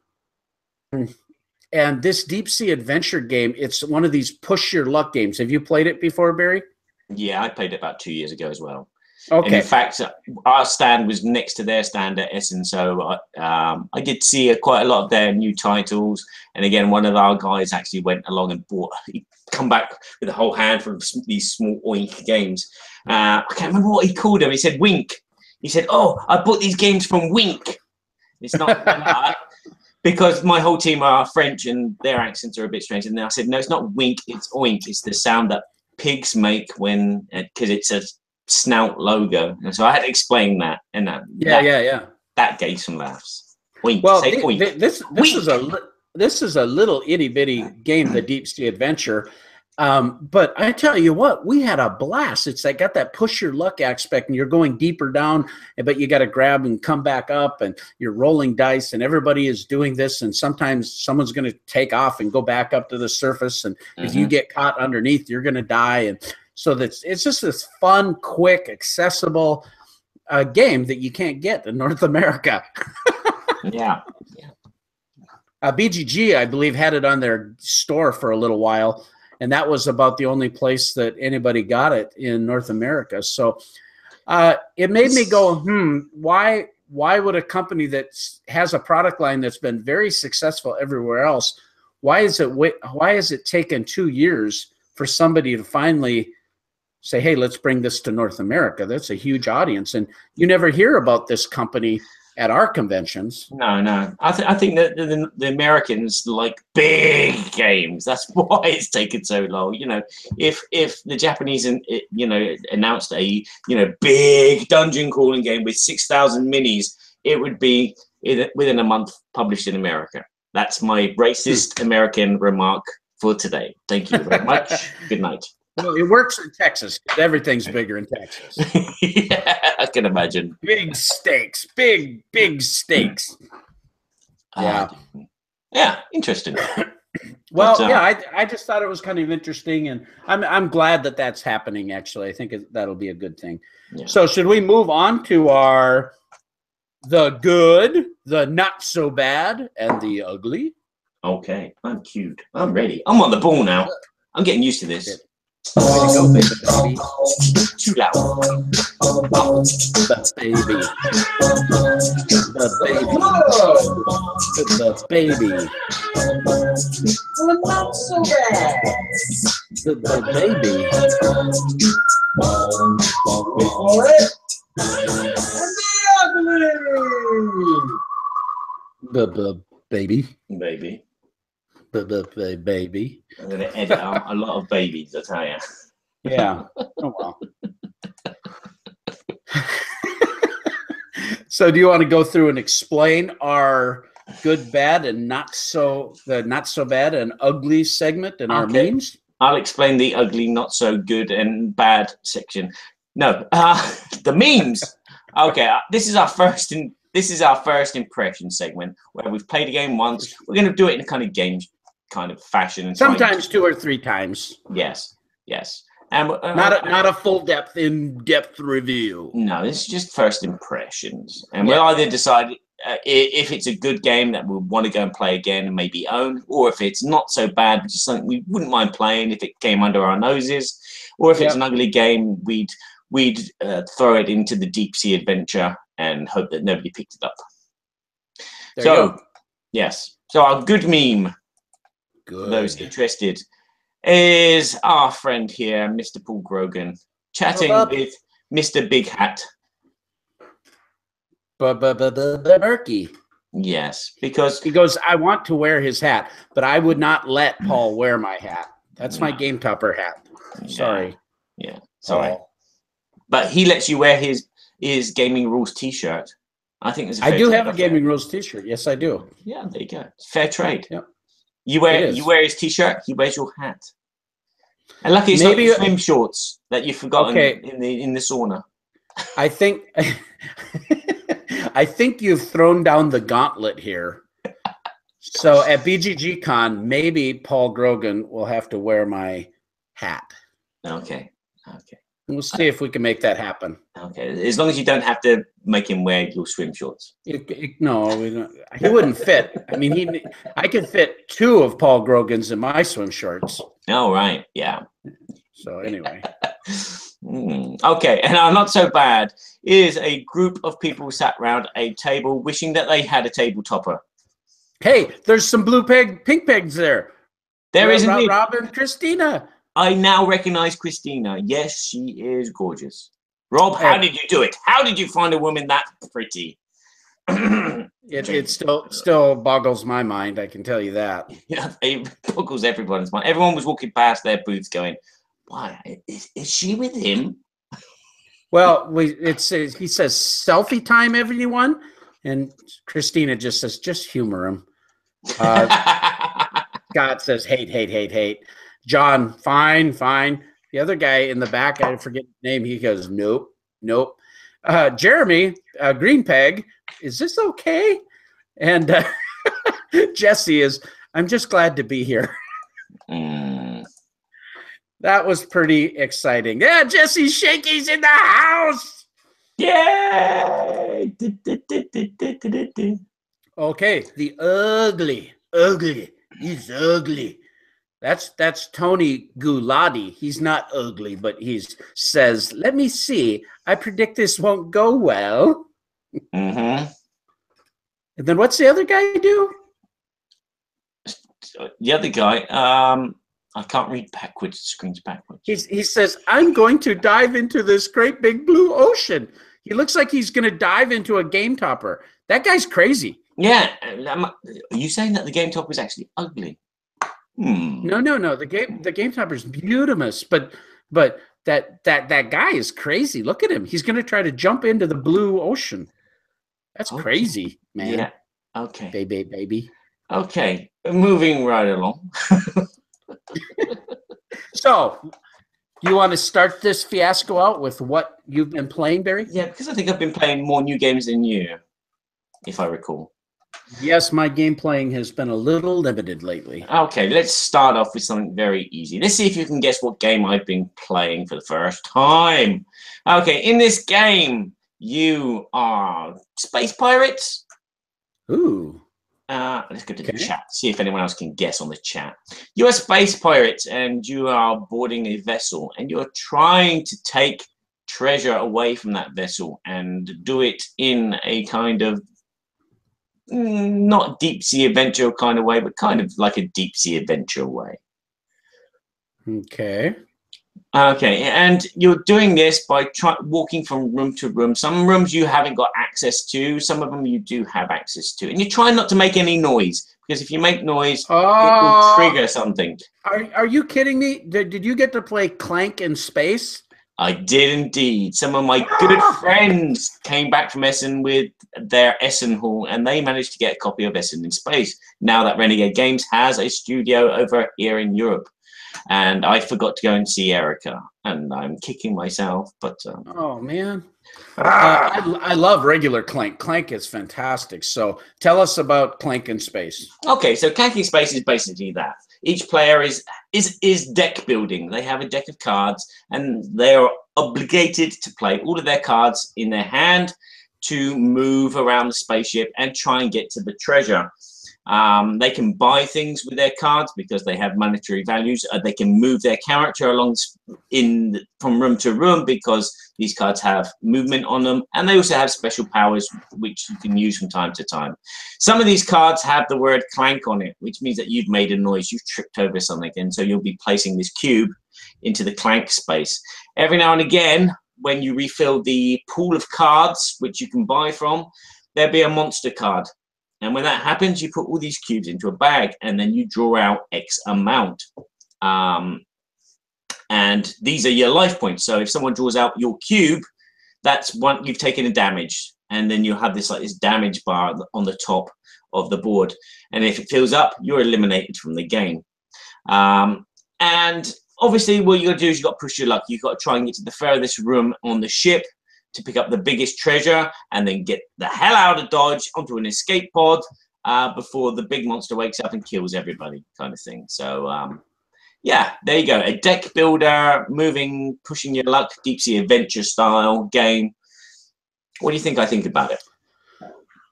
And this Deep Sea Adventure game, it's one of these push your luck games. Have you played it before, Barry? Yeah, I played it about 2 years ago as well. Okay. And in fact, our stand was next to their stand at Essen, so I did see quite a lot of their new titles. And again, one of our guys actually went along and he come back with a whole handful of these small Oink games. I can't remember what he called them. He said Wink. He said, "Oh, I bought these games from Wink." It's not because my whole team are French and their accents are a bit strange. And then I said, "No, it's not Wink. It's Oink. It's the sound that pigs make when because it's a snout logo." And so I had to explain that, and that gave some laughs. Wink. Well, say wink. This is a little itty bitty game, the Deep Sea Adventure. But I tell you what, we had a blast. It's got that push your luck aspect, and you're going deeper down, but you got to grab and come back up, and you're rolling dice, and everybody is doing this. And sometimes someone's going to take off and go back up to the surface, and if you get caught underneath, you're going to die. And so it's just this fun, quick, accessible game that you can't get in North America. Yeah. BGG, I believe, had it on their store for a little while, and that was about the only place that anybody got it in North America. So it made me go, why would a company that has a product line that's been very successful everywhere else, why is it taken 2 years for somebody to finally say, hey, let's bring this to North America? That's a huge audience, and you never hear about this company at our conventions. No. I think that the Americans like big games. That's why it's taken so long. If the Japanese announced a big dungeon crawling game with 6,000 minis, it would be within a month published in America. That's my racist American remark for today. Thank you very much. Good night. Well, it works in Texas. Everything's bigger in Texas. Yeah, I can imagine. Big stakes. Big stakes. Yeah. Yeah, interesting. Well, I just thought it was kind of interesting, and I'm glad that that's happening, actually. I think that'll be a good thing. Yeah. So should we move on to our the good, the not so bad, and the ugly? Okay, I'm cute. I'm ready. I'm on the ball now. I'm getting used to this. Good. Way to go, baby. Too loud. The baby. The baby. Well, not so bad. The baby. All right. And The baby. Baby. The baby. I'm going to edit out a lot of babies, I tell you. Yeah. Oh, well. So do you want to go through and explain our good, bad, and not so bad and ugly segment in our memes? I'll explain the ugly, not so good, and bad section. No, the memes. Okay, this is our first impression segment where we've played a game once. We're going to do it in a kind of game kind of fashion, and sometimes 2 or 3 times. Yes. And Not a full depth, in-depth review. no, it's just first impressions, and we'll either decide if it's a good game that we'll want to go and play again and maybe own, or if it's not so bad, which is something we wouldn't mind playing if it came under our noses, or if it's an ugly game, we'd throw it into the deep sea adventure and hope that nobody picked it up. Yes. So our good meme, for those interested, is our friend here, Mr. Paul Grogan, chatting with Mr. Big Hat. Berkey. Yes, because he goes, I want to wear his hat, but I would not let Paul wear my hat. That's my Game Topper hat. Sorry. Yeah. Sorry. But he lets you wear his Gaming Rules T-shirt. I think there's. I do have a Gaming Rules T-shirt. Yes, I do. Yeah, there you go. Fair trade. Yep. You wear his T-shirt. He wears your hat. And lucky it's not your swim shorts that you've forgotten in the sauna. I think I think you've thrown down the gauntlet here. So at BGG Con, maybe Paul Grogan will have to wear my hat. Okay. We'll see if we can make that happen. Okay, as long as you don't have to make him wear your swim shorts. No, we don't. He wouldn't fit. I mean, I could fit 2 of Paul Grogan's in my swim shorts. Oh, right. Yeah. So anyway. Okay, and not so bad is a group of people sat around a table wishing that they had a table topper. Hey, there's some pink pegs there. There is indeed. Rob and Christina. I now recognize Christina. Yes, she is gorgeous. Rob, how did you do it? How did you find a woman that pretty? It still boggles my mind, I can tell you that. Yeah, it boggles everyone's mind. Everyone was walking past their booths going, why, is she with him? Well, he says selfie time, everyone. And Christina just says, just humor him. Scott says, hate. John, fine. The other guy in the back, I forget his name. He goes, nope. Jeremy, Green Peg, is this okay? And Jesse is, I'm just glad to be here. That was pretty exciting. Yeah, Jesse Shakey's in the house. Yay! Okay, the ugly. He's ugly. That's Tony Gulati. He's not ugly, but he says, let me see. I predict this won't go well. Mm-hmm. And then what's the other guy do? The other guy, I can't read backwards. The screen's backwards. He says, I'm going to dive into this great big blue ocean. He looks like he's going to dive into a Game Topper. That guy's crazy. Yeah. Are you saying that the Game Topper is actually ugly? No. The Game Topper's beautimous, but that guy is crazy. Look at him. He's going to try to jump into the blue ocean. That's crazy, man. Yeah. Okay. Baby. Okay. Moving right along. So, you want to start this fiasco out with what you've been playing, Barry? Yeah, because I think I've been playing more new games than you, if I recall. Yes, my game playing has been a little limited lately. Okay, let's start off with something very easy. Let's see if you can guess what game I've been playing for the first time. Okay, in this game, you are space pirates. Ooh. Let's go to the chat, see if anyone else can guess on the chat. You're space pirates and you are boarding a vessel and you're trying to take treasure away from that vessel and do it in a kind of not deep sea adventure kind of way, but kind of like a deep sea adventure way. Okay. Okay, and you're doing this by walking from room to room. Some rooms you haven't got access to, some of them you do have access to. And you're trying not to make any noise, because if you make noise, it will trigger something. Are you kidding me? Did you get to play Clank in space? I did indeed. Some of my good friends came back from Essen with their Essen Hall, and they managed to get a copy of Essen in Space, now that Renegade Games has a studio over here in Europe. And I forgot to go and see Erica, and I'm kicking myself. But oh man, I love regular Clank. Clank is fantastic. So tell us about Clank in Space. Okay, so Clank in Space is basically that. Each player is deck building. They have a deck of cards, and they are obligated to play all of their cards in their hand to move around the spaceship and try and get to the treasure. They can buy things with their cards because they have monetary values. They can move their character along from room to room because these cards have movement on them, and they also have special powers which you can use from time to time. Some of these cards have the word clank on it, which means that you've made a noise, you've tripped over something, and so you'll be placing this cube into the clank space. Every now and again, when you refill the pool of cards which you can buy from, there'll be a monster card. And when that happens, you put all these cubes into a bag, and then you draw out X amount. And these are your life points. So if someone draws out your cube, that's one, you've taken a damage. And then you'll have this like this damage bar on the top of the board. And if it fills up, you're eliminated from the game. And obviously what you got to do is you got to push your luck. You've got to try and get to the furthest room on the ship to pick up the biggest treasure, and then get the hell out of Dodge onto an escape pod before the big monster wakes up and kills everybody, kind of thing. So yeah, there you go. A deck builder, moving, pushing your luck, deep sea adventure style game. What do you think I think about it?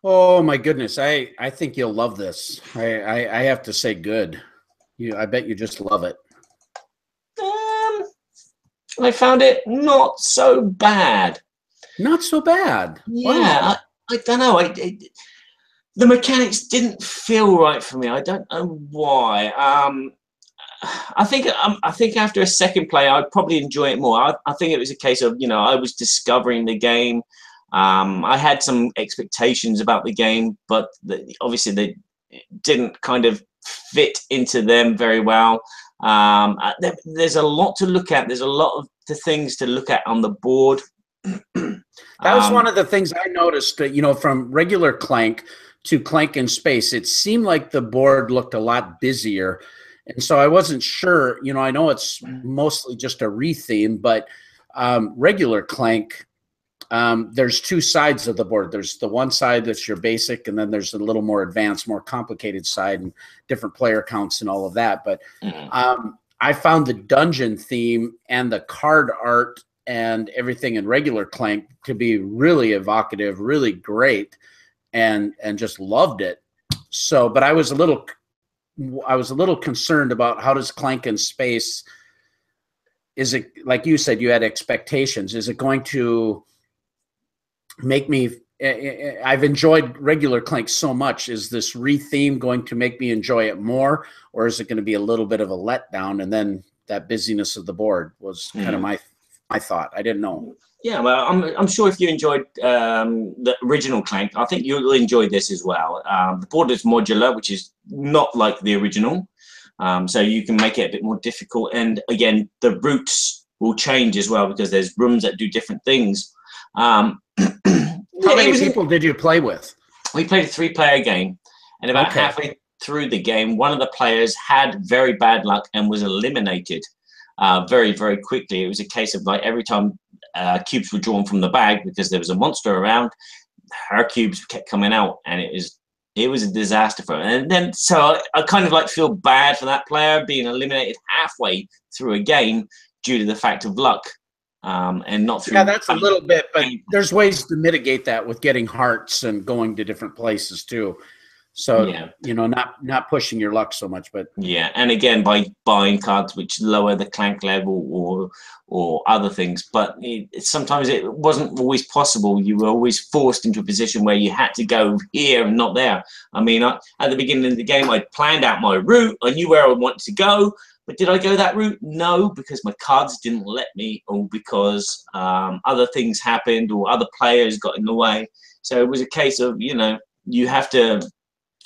Oh my goodness, I think you'll love this. I have to say good. I bet you just love it. I found it not so bad. Not so bad. Yeah, Wow. I don't know. The mechanics didn't feel right for me. I don't know why. I think after a second play, I'd probably enjoy it more. I think it was a case of, you know, I was discovering the game. I had some expectations about the game, but obviously they didn't kind of fit into them very well. There's a lot to look at. There's a lot of the things to look at on the board. That was one of the things I noticed, you know, from regular Clank to Clank in Space. It seemed like the board looked a lot busier. And so I wasn't sure, you know, I know it's mostly just a retheme, but regular Clank, there's two sides of the board. There's the one side that's your basic, and then there's a little more advanced, more complicated side, and different player counts and all of that. But I found the dungeon theme and the card art and everything in regular Clank to be really evocative, really great, and just loved it. So, but I was a little concerned about how does Clank in Space, is it, like you said, you had expectations. Is it going to make me, I've enjoyed regular Clank so much. Is this retheme going to make me enjoy it more, or is it going to be a little bit of a letdown? And then that busyness of the board was kind of my thought. I didn't know. Yeah, well, I'm sure if you enjoyed the original Clank, I think you'll enjoy this as well. The board is modular, which is not like the original, so you can make it a bit more difficult. And again, the routes will change as well because there's rooms that do different things. How many people did you play with? We played a 3-player game, and about halfway through the game, one of the players had very bad luck and was eliminated very, very quickly. It was a case of like every time cubes were drawn from the bag because there was a monster around, her cubes kept coming out, and it was a disaster for her. And then so I kind of like feel bad for that player being eliminated halfway through a game due to the fact of luck. And not through. Yeah, that's a little bit, but there's ways to mitigate that with getting hearts and going to different places too. So, yeah, you know, not pushing your luck so much, but yeah. And again, by buying cards which lower the Clank level or other things, but sometimes it wasn't always possible. You were always forced into a position where you had to go here and not there. I mean, at the beginning of the game, I planned out my route. I knew where I wanted to go. But did I go that route? No, because my cards didn't let me, or because other things happened, or other players got in the way. So it was a case of, you know, you have to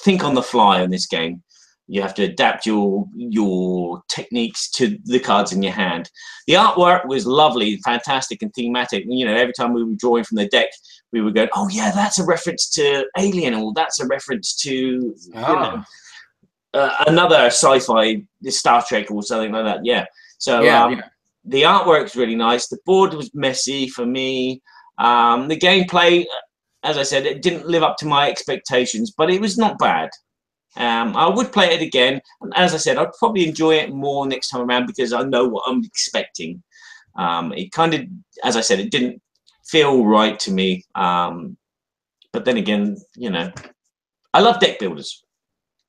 think on the fly in this game. You have to adapt your techniques to the cards in your hand. The artwork was lovely, fantastic, and thematic. You know, every time we were drawing from the deck, we would go, "Oh yeah, that's a reference to Alien," or "That's a reference to you know, another sci-fi, Star Trek or something like that." Yeah. So the artwork's really nice. The board was messy for me. The gameplay, as I said, it didn't live up to my expectations, but it was not bad. I would play it again. And as I said, I'd probably enjoy it more next time around because I know what I'm expecting. It kind of, as I said, it didn't feel right to me. But then again, you know, I love deck builders.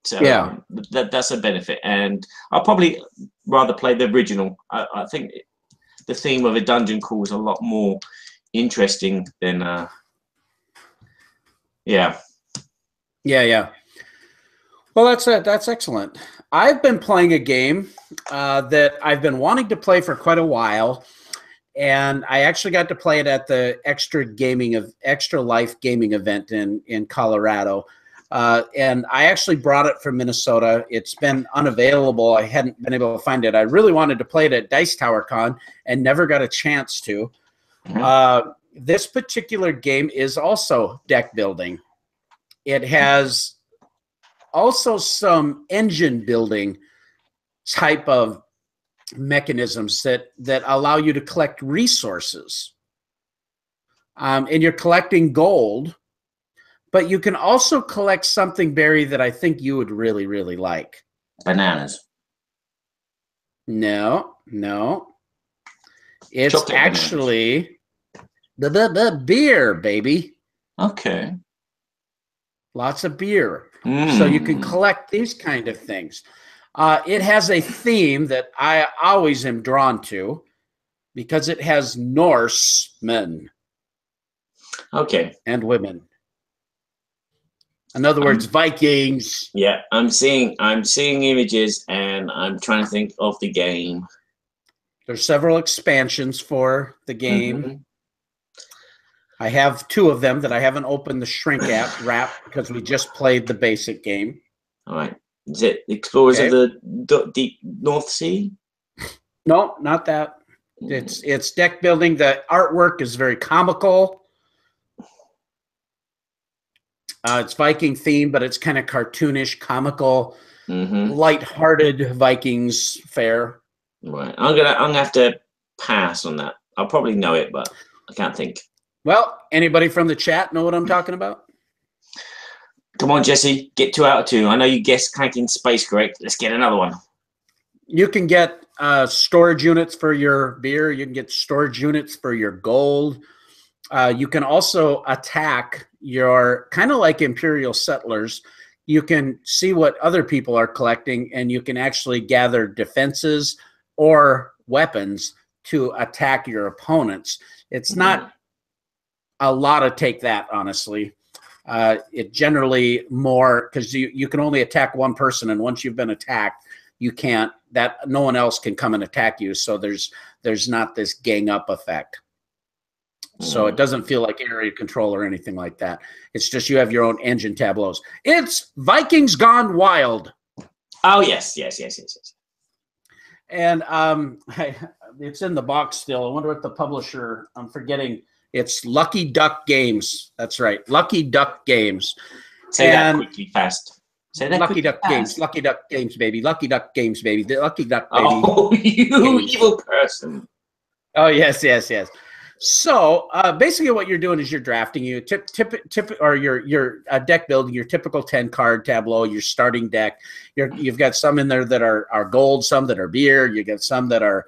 So Yeah. That's a benefit. And I'll probably rather play the original. I think the theme of a dungeon crawl is a lot more interesting than, yeah. Yeah. Well, that's excellent. I've been playing a game that I've been wanting to play for quite a while, and I actually got to play it at the Extra Life gaming event in Colorado. And I actually brought it from Minnesota. It's been unavailable. I hadn't been able to find it. I really wanted to play it at Dice Tower Con and never got a chance to. This particular game is also deck building. It has also some engine building type of mechanisms that allow you to collect resources. And you're collecting gold, but you can also collect something, Barry, that I think you would really, really like. Bananas. No. It's Chocolate actually the beer, baby. Okay. Lots of beer. So you can collect these kind of things. It has a theme that I always am drawn to because it has Norsemen. Okay. And women. In other words, Vikings. Yeah, I'm seeing images and I'm trying to think of the game. There's several expansions for the game. I have 2 of them that I haven't opened the Shrink wrap because we just played the basic game. All right. Is it Explorers of the Deep North Sea? No, not that. It's deck building. The artwork is very comical. It's Viking themed, but it's kind of cartoonish, comical, light-hearted Vikings fare. Right. I'm gonna have to pass on that. I'll probably know it, but I can't think. Well, anybody from the chat know what I'm talking about? Come on, Jesse. Get 2 out of 2. I know you guessed Clanking Space correct. Let's get another one. You can get storage units for your beer. You can get storage units for your gold. You can also attack your, kind of like Imperial Settlers. You can see what other people are collecting, and you can actually gather defenses or weapons to attack your opponents. It's not a lot of take that, honestly. It generally more, because you can only attack one person, and once you've been attacked, you can't, no one else can come and attack you. So there's not this gang up effect. So it doesn't feel like area control or anything like that. It's just you have your own engine tableaus. It's Vikings Gone Wild. Oh, yes. And it's in the box still. I wonder what the publisher, I'm forgetting. It's Lucky Duck Games. That's right. Lucky Duck Games. Say that quickly, fast. Say that Lucky quickly, Duck fast. Games. Lucky Duck Games, baby. Lucky Duck Games, baby. The Lucky Duck, baby. Oh, you evil person. Oh, yes. So basically what you're doing is you're drafting your your deck building, your typical 10-card tableau, your starting deck. You've got some in there that are gold, some that are beer. You got some that are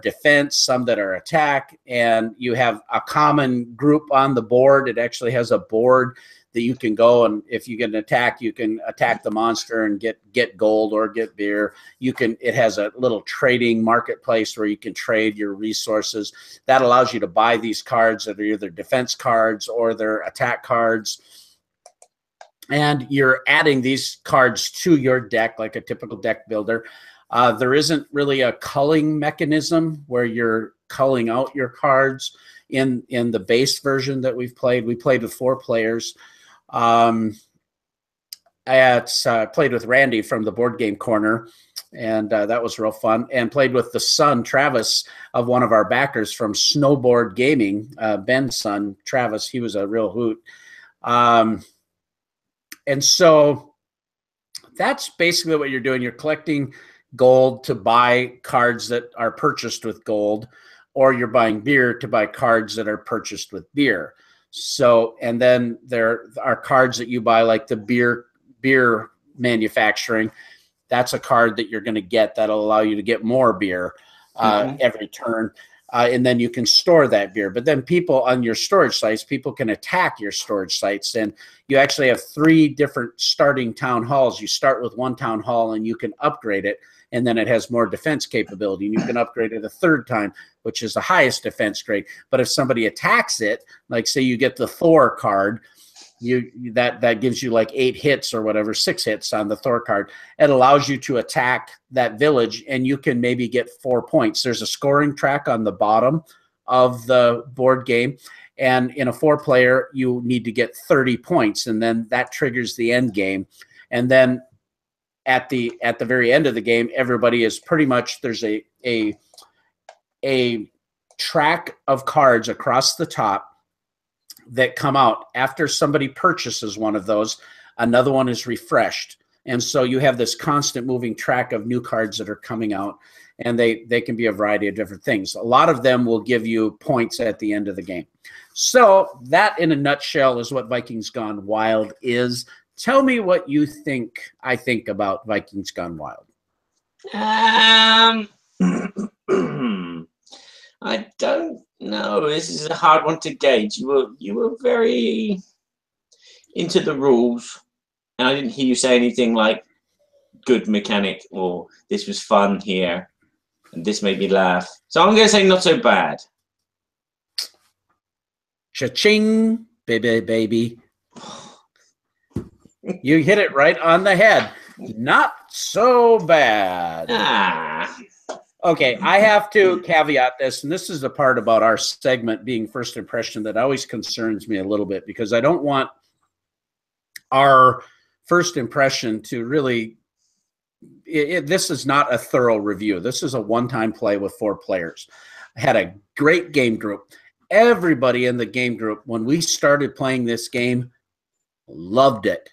defense, some that are attack, and you have a common group on the board. It actually has a board that you can go, and if you get an attack, you can attack the monster and get gold or get beer. It has a little trading marketplace where you can trade your resources. That allows you to buy these cards that are either defense cards or they're attack cards. And you're adding these cards to your deck like a typical deck builder. There isn't really a culling mechanism where you're culling out your cards in the base version that we've played. We played with 4 players. I played with Randy from the Board Game Corner, and that was real fun. And played with the son, Travis, of one of our backers from Snowboard Gaming, Ben's son, Travis. He was a real hoot. And so that's basically what you're doing. You're collecting gold to buy cards that are purchased with gold, or you're buying beer to buy cards that are purchased with beer. So, and then there are cards that you buy, like the beer beer manufacturing, that's a card that you're going to get that'll allow you to get more beer every turn. And then you can store that beer. But then people on your storage sites, people can attack your storage sites. And you actually have 3 different starting town halls. You start with one town hall and you can upgrade it. And then it has more defense capability. And you can upgrade it a 3rd time, which is the highest defense grade. But if somebody attacks it, like say you get the Thor card, that gives you like 8 hits or whatever, 6 hits on the Thor card. It allows you to attack that village, and you can maybe get 4 points. There's a scoring track on the bottom of the board game, and in a 4-player, you need to get 30 points, and then that triggers the end game. And then at the very end of the game, everybody is pretty much, there's a track of cards across the top that come out after somebody purchases one of those. Another one is refreshed, and so you have this constant moving track of new cards that are coming out, and they can be a variety of different things. A lot of them will give you points at the end of the game. So that in a nutshell is what Vikings Gone Wild is. Tell me what you think I think about Vikings Gone Wild. I don't know. This is a hard one to gauge. You were very into the rules, and I didn't hear you say anything like good mechanic or this was fun here and this made me laugh. So I'm going to say not so bad. Cha-ching, baby. You hit it right on the head. Not so bad. Okay, I have to caveat this, and this is the part about our segment being first impression that always concerns me a little bit, because I don't want our first impression to really, this is not a thorough review. This is a one-time play with 4 players. I had a great game group. Everybody in the game group, when we started playing this game, loved it.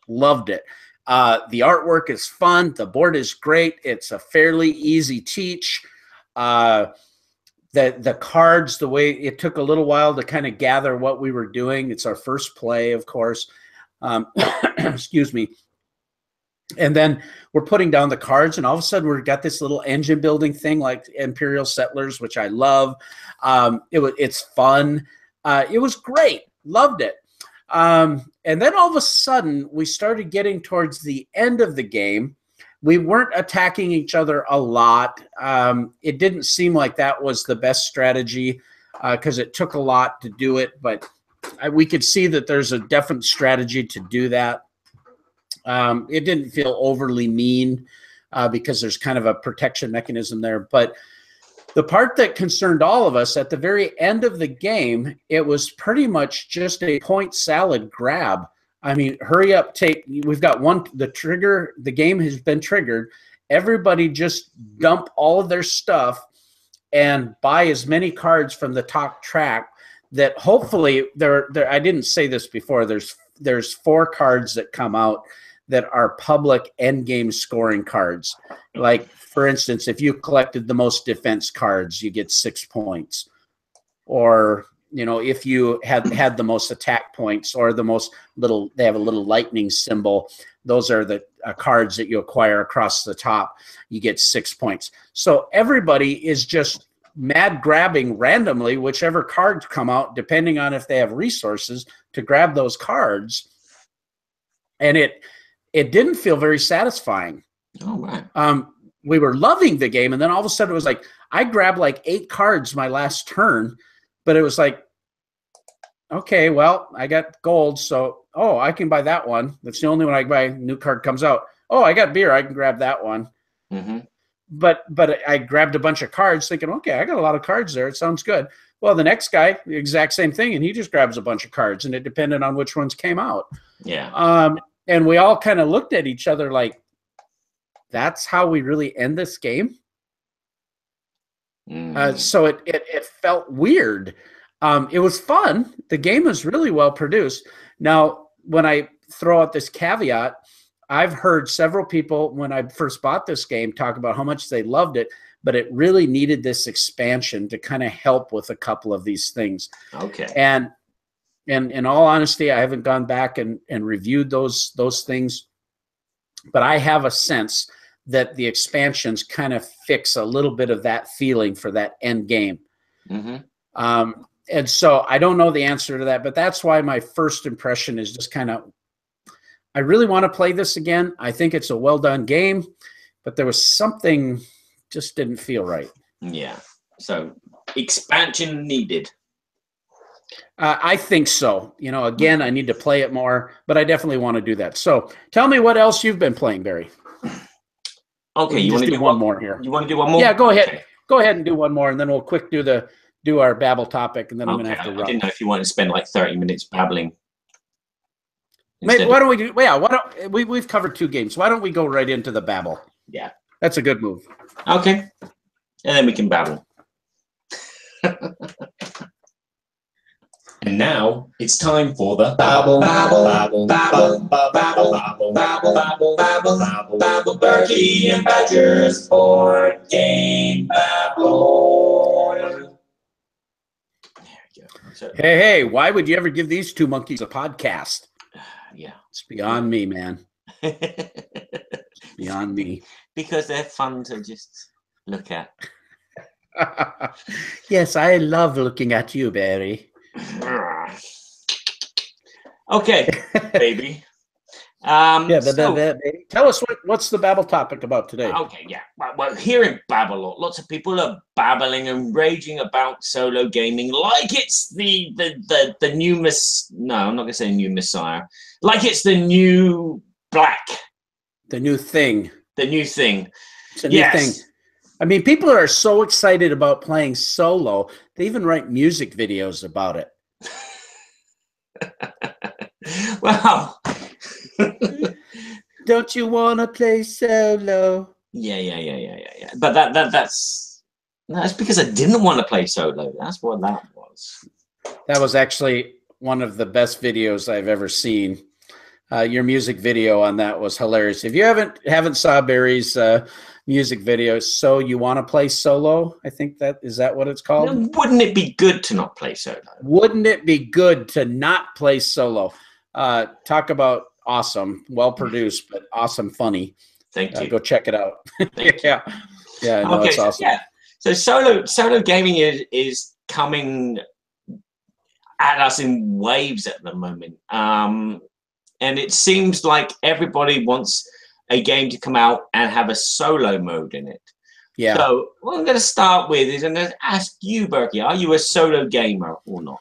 Loved it. The artwork is fun. The board is great. It's a fairly easy teach. The cards, the way it took a little while to kind of gather what we were doing. It's our first play, of course. Excuse me. And then we're putting down the cards, and all of a sudden we've got this little engine building thing like Imperial Settlers, which I love. It's fun. It was great. Loved it. And then all of a sudden, we started getting towards the end of the game. We weren't attacking each other a lot. It didn't seem like that was the best strategy because it took a lot to do it, but we could see that there's a definite strategy to do that. It didn't feel overly mean because there's kind of a protection mechanism there, but the part that concerned all of us at the very end of the game, it was pretty much just a point salad grab. I mean, hurry up, we've got the game has been triggered. Everybody just dump all of their stuff and buy as many cards from the top track that hopefully I didn't say this before, there's 4 cards that come out that are public end game scoring cards. Like, for instance, if you collected the most defense cards, you get 6 points. Or, if you had the most attack points or the most they have a little lightning symbol. Those are the cards that you acquire across the top. You get 6 points. So everybody is just mad grabbing randomly whichever cards come out, depending on if they have resources to grab those cards. And it didn't feel very satisfying. Oh, right. We were loving the game, and then all of a sudden it was like I grabbed like 8 cards my last turn, but it was like, okay, well, I got gold, so I can buy that one. That's the only one I can buy. New card comes out. I got beer. I can grab that one. Mm-hmm. But I grabbed a bunch of cards thinking, okay, I got a lot of cards there. It sounds good. Well, the next guy, the exact same thing, and he just grabs a bunch of cards, and it depended on which ones came out. Yeah. And we all kind of looked at each other like, that's how we really end this game? So it felt weird. It was fun. The game was really well produced. Now, when I throw out this caveat, I've heard several people, when I first bought this game, talk about how much they loved it, but it really needed this expansion to kind of help with a couple of these things. Okay. And And in all honesty, I haven't gone back and reviewed those things, but I have a sense that the expansions kind of fix a little bit of that feeling for that end game. And so I don't know the answer to that, but that's why my first impression is just kind of, I really want to play this again. I think it's a well done game, but there was something just didn't feel right. Yeah. So expansion needed. I think so. You know, again, I need to play it more, but I definitely want to do that. So tell me what else you've been playing, Barry. Okay, you want to do one more here? You want to do one more? Yeah, go ahead. Okay. Go ahead and do one more, and then we'll quick do our babble topic, and then I'm going to have to run. I didn't know if you wanted to spend like 30 minutes babbling. Maybe, why don't we do? Yeah, we've covered 2 games. Why don't we go right into the babble? Yeah, that's a good move. Okay, and then we can babble. And now it's time for the babble, babble, babble, babble, babble, babble, babble, babble, babble, babble, babble, Berkey and Badger's board game babble. There we go. So, hey, why would you ever give these 2 monkeys a podcast? Yeah, it's beyond me, man. It's beyond me. Because they're fun to just look at. Yes, I love looking at you, Barry. Okay, baby. Baby. Tell us what's the babble topic about today. Okay, yeah. Well, here in Babble, lots of people are babbling and raging about solo gaming like it's the new No, I'm not gonna say new Messiah. Like it's the new Black. The new thing. The new thing. It's a new thing. I mean, people are so excited about playing solo, they even write music videos about it. Well, don't you want to play solo? Yeah. But that's because I didn't want to play solo. That's what that was. That was actually one of the best videos I've ever seen. Your music video on that was hilarious. If you haven't saw Barry's music video, So You Want to Play Solo, I think that is that what it's called. Now, wouldn't it be good to not play solo? Wouldn't it be good to not play solo? Talk about awesome, well produced, but awesome funny. Thank you. Go check it out. Yeah. No, okay, it's awesome. Yeah. So solo gaming is coming at us in waves at the moment. And it seems like everybody wants a game to come out and have a solo mode in it. Yeah. So what I'm going to start with is I'm going to ask you, Berkey, are you a solo gamer or not?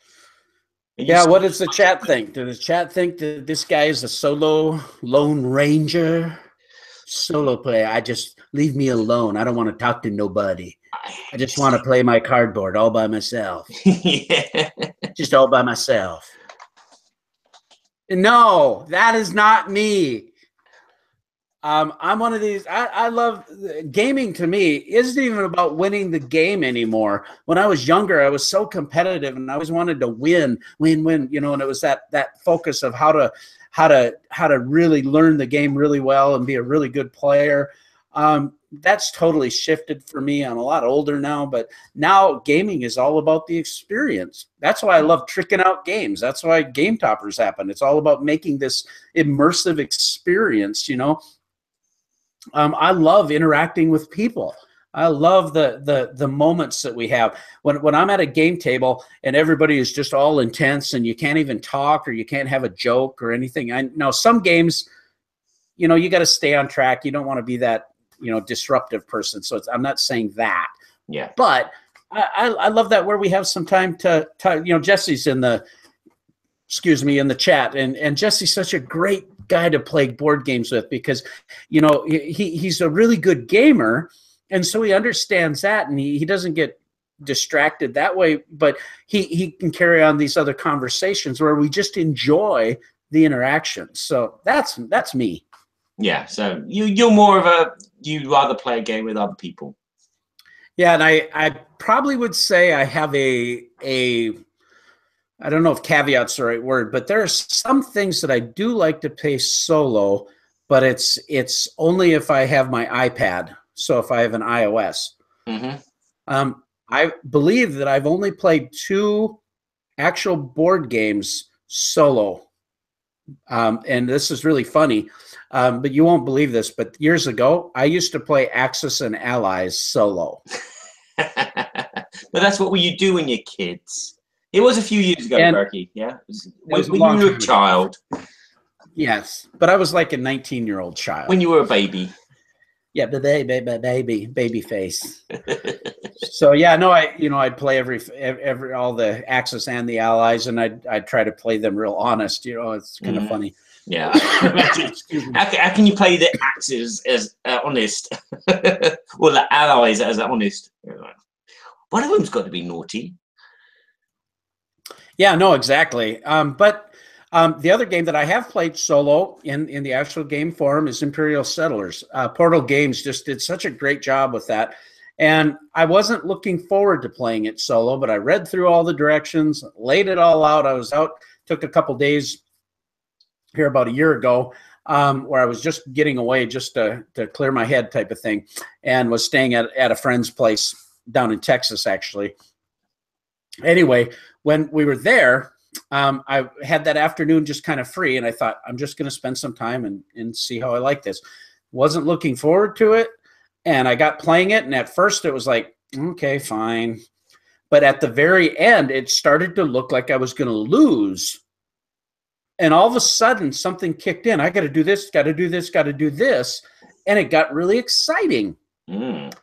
Yeah, what does the chat think? Does the chat think that this guy is a solo Lone Ranger? Solo player. Just leave me alone. I don't want to talk to nobody. I just want to play my cardboard all by myself. Yeah. Just all by myself. No, that is not me. I'm one of these. I love gaming. To me, isn't even about winning the game anymore. When I was younger, I was so competitive, and I always wanted to win. You know, and it was that focus of how to really learn the game really well and be a really good player. That's totally shifted for me. I'm a lot older now, but now gaming is all about the experience. That's why I love tricking out games. That's why Game Toppers happen. It's all about making this immersive experience, you know. I love interacting with people. I love the moments that we have when I'm at a game table and everybody is just all intense and you can't even talk or you can't have a joke or anything. I know some games, you know, you got to stay on track. You don't want to be that, you know, disruptive person. So I'm not saying that. Yeah. But I love that where we have some time to you know, Jesse's in the chat, and Jesse's such a great guy to play board games with because, you know, he's a really good gamer, and so he understands that, and he doesn't get distracted that way, but he can carry on these other conversations where we just enjoy the interaction. So that's me. Yeah, so you're more of you'd rather play a game with other people. Yeah, and I probably would say I have a I don't know if caveat's the right word, but there are some things that I do like to play solo, but it's only if I have my iPad. So if I have an iOS. Mm-hmm. I believe that I've only played 2 actual board games solo. And this is really funny, but you won't believe this, but years ago, I used to play Axis and Allies solo. But that's what you do when you're kids. It was a few years ago, Berkey. Yeah, when you were a child. Yes, but I was like a 19-year-old child. When you were a baby. Yeah, the baby face. So yeah, no, I'd play every all the Axis and the Allies, and I'd try to play them real honest. It's kind of funny. Yeah. How can you play the Axis as honest, or the Allies as honest? One of them's got to be naughty. Yeah, no, exactly. But the other game that I have played solo in the actual game form is Imperial Settlers. Portal Games just did such a great job with that. And I wasn't looking forward to playing it solo, but I read through all the directions, laid it all out. I was out, took a couple days here about a year ago where I was just getting away just to clear my head type of thing, and was staying at a friend's place down in Texas, actually. Anyway, when we were there, I had that afternoon just kind of free, and I thought, I'm just going to spend some time and see how I like this. Wasn't looking forward to it, and I got playing it, and at first it was like, okay, fine. But at the very end, it started to look like I was going to lose. And all of a sudden, something kicked in. I got to do this, got to do this, got to do this. And it got really exciting. It's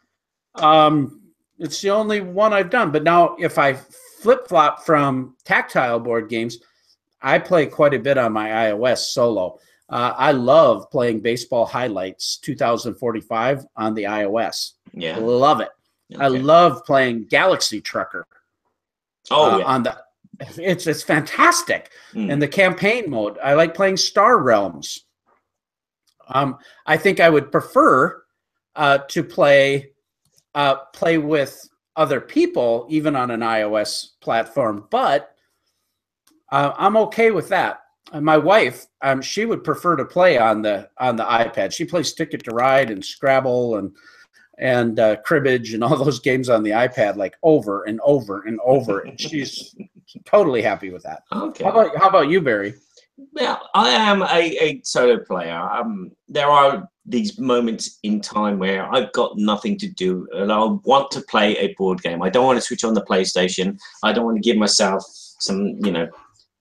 the only one I've done. But now if I flip-flop from tactile board games, I play quite a bit on my iOS solo. I love playing Baseball Highlights 2045 on the iOS. Yeah. Love it. Okay. I love playing Galaxy Trucker. On the it's fantastic. And the campaign mode. I like playing Star Realms. I think I would prefer to play with other people, even on an iOS platform, but I'm okay with that. And my wife, she would prefer to play on the iPad. She plays Ticket to Ride and Scrabble and cribbage and all those games on the iPad like over and over and over, and she's totally happy with that. Okay. How about you, Barry? Yeah, I am a solo player. There are these moments in time where I've got nothing to do and I want to play a board game. I don't want to switch on the PlayStation. I don't want to give myself some,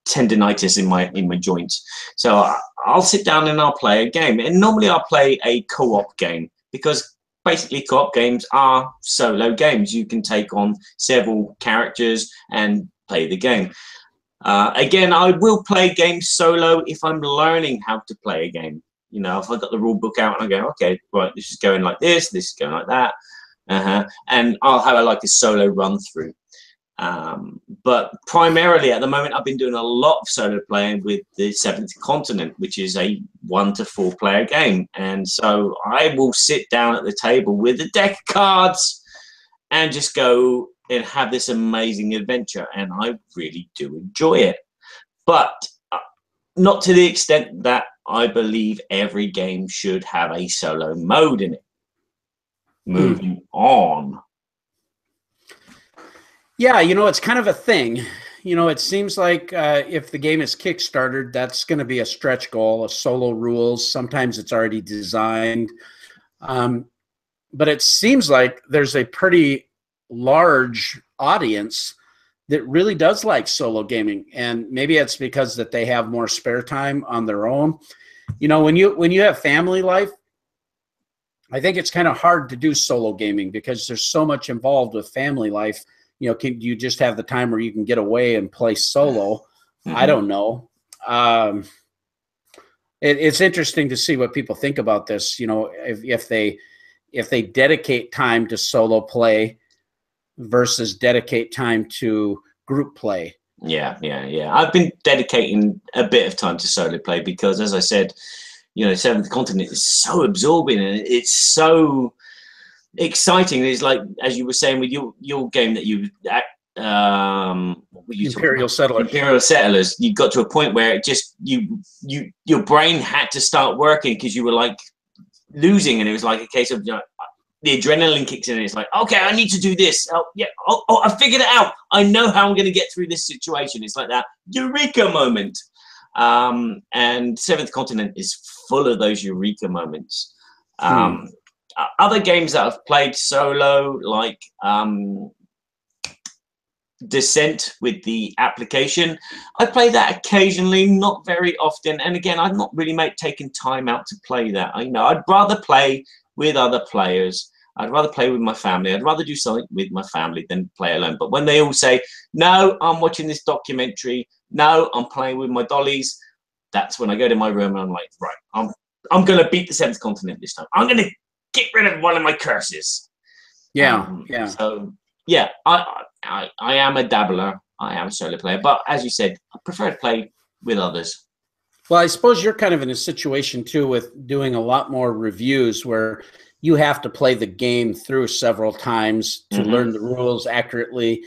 tendinitis in my joints. So I'll sit down and I'll play a game. And normally I'll play a co-op game, because basically co-op games are solo games. You can take on several characters and play the game. Again, I will play games solo if I'm learning how to play a game. If I've got the rule book out and I go, okay, right, this is going like this is going like that. And I'll have a solo run through. But primarily at the moment, I've been doing a lot of solo playing with the Seventh Continent, which is a 1 to 4 player game. And so I will sit down at the table with a deck of cards and just go and have this amazing adventure. And I really do enjoy it. But not to the extent that I believe every game should have a solo mode in it. Moving on. Yeah, it's kind of a thing. It seems like if the game is Kickstartered, that's going to be a stretch goal, a solo rules. Sometimes it's already designed. But it seems like there's a pretty large audience that really does like solo gaming. And maybe it's because that they have more spare time on their own. When you have family life, I think it's kind of hard to do solo gaming because there's so much involved with family life. Can you just have the time where you can get away and play solo? I don't know. It's interesting to see what people think about this. If they dedicate time to solo play versus dedicate time to group play. Yeah. I've been dedicating a bit of time to solo play because, as I said, Seventh Continent is so absorbing and it's so exciting. It's like, as you were saying with your game that Imperial Settlers, you got to a point where it just your brain had to start working because you were like losing, and it was like a case of the adrenaline kicks in and it's like, okay, I need to do this. Oh, yeah. Oh, I figured it out. I know how I'm going to get through this situation. It's like that eureka moment. And Seventh Continent is full of those eureka moments. Other games that I've played solo, like Descent with the application, I play that occasionally, not very often. And again, I've not really taken time out to play that. I'd rather play with other players. I'd rather play with my family. I'd rather do something with my family than play alone. But when they all say, no, I'm watching this documentary, no, I'm playing with my dollies, that's when I go to my room and I'm like, right, I'm going to beat the Seventh Continent this time. I'm going to get rid of one of my curses. Yeah. So, yeah, I am a dabbler. I am a solo player. But as you said, I prefer to play with others. Well, I suppose you're kind of in a situation, too, with doing a lot more reviews where you have to play the game through several times to learn the rules accurately.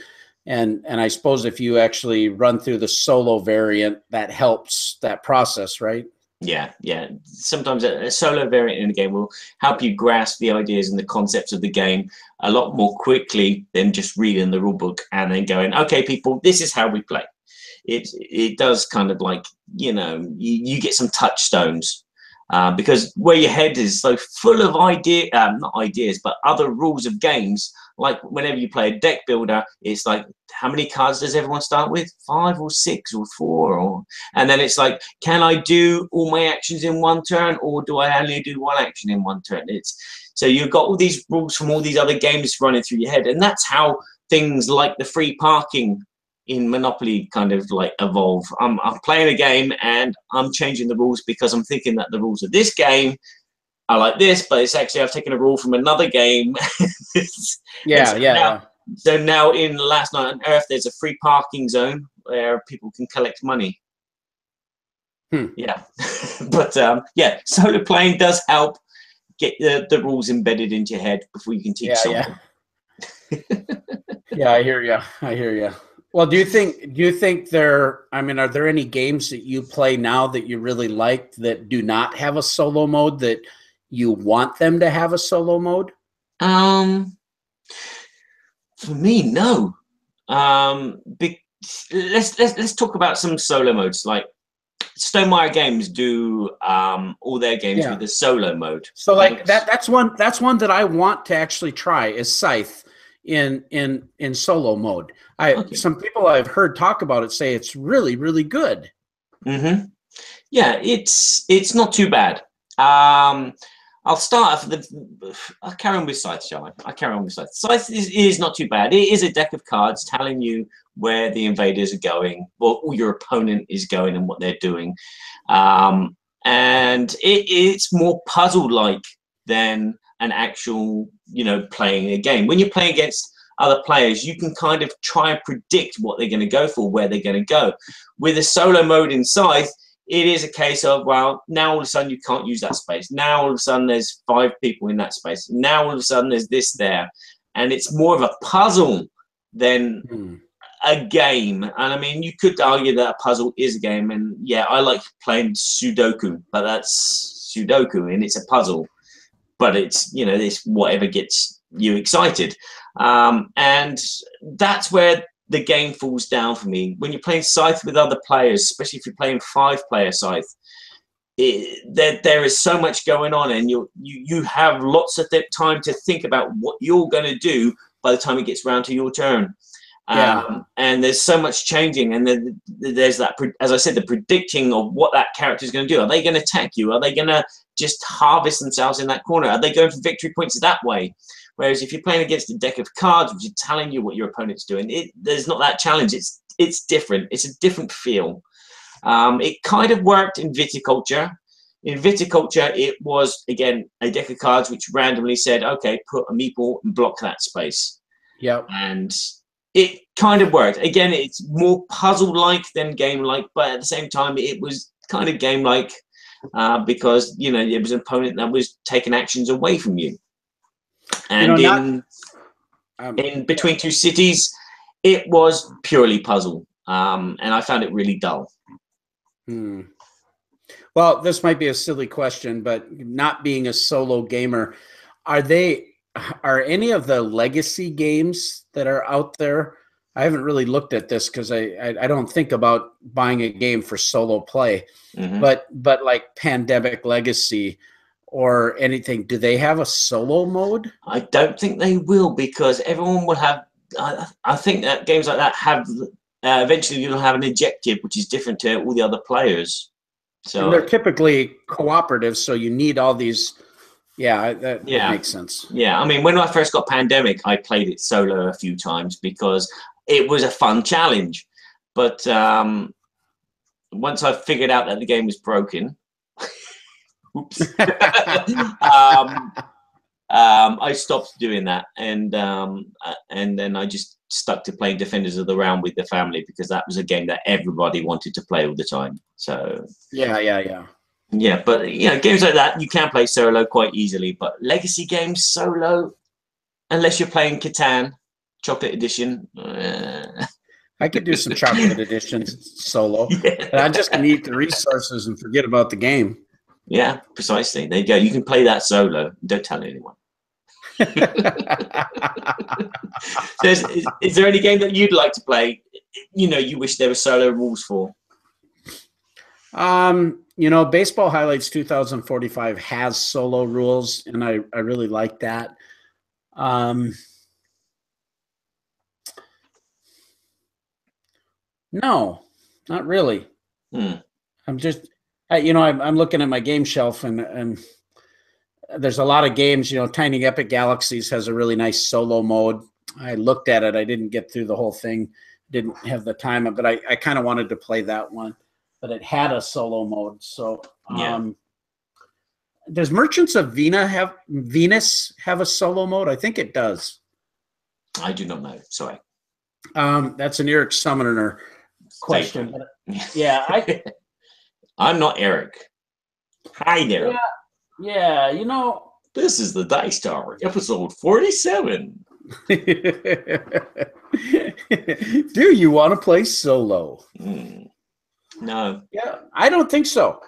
And I suppose if you actually run through the solo variant, that helps that process, right? Yeah. Sometimes a solo variant in a game will help you grasp the ideas and the concepts of the game a lot more quickly than just reading the rule book and then going, okay, people, this is how we play. It does kind of like, you get some touchstones because where your head is so full of not ideas, but other rules of games. Like whenever you play a deck builder, it's like, how many cards does everyone start with? 5 or 6 or 4? And then it's like, can I do all my actions in one turn, or do I only do one action in one turn? So you've got all these rules from all these other games running through your head. And that's how things like the free parking in Monopoly kind of like evolve. I'm playing a game and I'm changing the rules because I'm thinking that the rules of this game are like this, but it's actually I've taken a rule from another game. So now in Last Night on Earth, there's a free parking zone where people can collect money. Yeah, but solo playing does help get the rules embedded into your head before you can teach someone. Yeah, I hear you. Well, do you think are there any games that you play now that you really like that do not have a solo mode that you want them to have a solo mode? For me, no. Let's talk about some solo modes. Like Stonemaier Games do all their games with a solo mode. So like that's one that I want to actually try is Scythe in solo mode. Some people I've heard talk about it say it's really, really good. Yeah, it's not too bad. I'll start off I'll carry on with Scythe, shall I? I'll carry on with Scythe. Scythe is not too bad. It is a deck of cards telling you where the invaders are going, or your opponent is going and what they're doing. And it's more puzzle-like than an actual, playing a game. When you're playing against other players, you can kind of try and predict what they're going to go for, where they're going to go. With a solo mode in Scythe, it is a case of, well, now all of a sudden you can't use that space. Now all of a sudden there's 5 people in that space. Now all of a sudden there's this there. And it's more of a puzzle than a game. And I mean, you could argue that a puzzle is a game. And yeah, I like playing Sudoku, but that's Sudoku and it's a puzzle. But it's, it's whatever gets you excited. And that's where the game falls down for me. When you're playing Scythe with other players, especially if you're playing 5-player Scythe, there is so much going on, and you have lots of time to think about what you're going to do by the time it gets around to your turn. And there's so much changing, and then there's that, as I said, the predicting of what that character is going to do. Are they going to attack you? Are they going to just harvest themselves in that corner? Are they going for victory points that way? Whereas if you're playing against a deck of cards, which is telling you what your opponent's doing, there's not that challenge. It's different. It's a different feel. It kind of worked in Viticulture. In Viticulture, it was, again, a deck of cards which randomly said, okay, put a meeple and block that space. Yeah. And it kind of worked. Again, it's more puzzle-like than game-like, but at the same time, it was kind of game-like because, it was an opponent that was taking actions away from you. And in Between Two Cities, it was purely puzzle, and I found it really dull. Well, this might be a silly question, but not being a solo gamer, are they are any of the legacy games that are out there? I haven't really looked at this because I don't think about buying a game for solo play, but like Pandemic Legacy or anything, do they have a solo mode? I don't think they will, because everyone will have. I think that games like that have eventually you'll have an objective which is different to all the other players. So and they're typically cooperative, so you need all these. Yeah, that makes sense. Yeah, I mean, when I first got Pandemic, I played it solo a few times because it was a fun challenge. But once I figured out that the game was broken, oops, I stopped doing that, and then I just stuck to playing Defenders of the Realm with the family, because that was a game that everybody wanted to play all the time. So yeah, but games like that you can play solo quite easily. But legacy games solo, unless you're playing Catan Chocolate Edition. I could do some Chocolate Editions solo, and I'm just gonna eat the resources and forget about the game. Yeah, precisely. There you go. You can play that solo. Don't tell anyone. Is there any game that you'd like to play? You wish there were solo rules for? Baseball Highlights 2045 has solo rules, and I really like that. No, not really. I'm just, I'm looking at my game shelf, and there's a lot of games. Tiny Epic Galaxies has a really nice solo mode. I looked at it. I didn't get through the whole thing. Didn't have the time, but I kind of wanted to play that one. But it had a solo mode. So does Merchants of Venus have a solo mode? I think it does. I do not know. Sorry. That's an Eric Summoner question. Yeah, I'm not Eric. Hi there. Yeah, This is the Dice Tower, episode 47. Do you want to play solo? No. Yeah, I don't think so.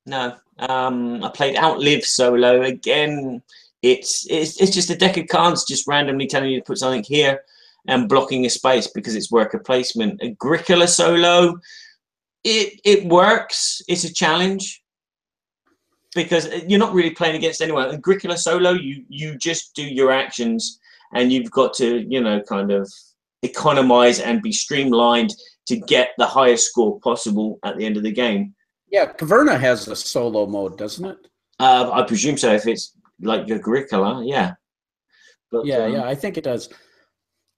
No. I played Outlive solo. Again, it's just a deck of cards just randomly telling you to put something here and blocking a space because it's worker placement. Agricola solo, it works. It's a challenge because you're not really playing against anyone. Agricola solo, you just do your actions, and you've got to kind of economize and be streamlined to get the highest score possible at the end of the game. Yeah, Caverna has a solo mode, doesn't it? I presume so, if it's like Agricola, yeah. But, yeah, I think it does.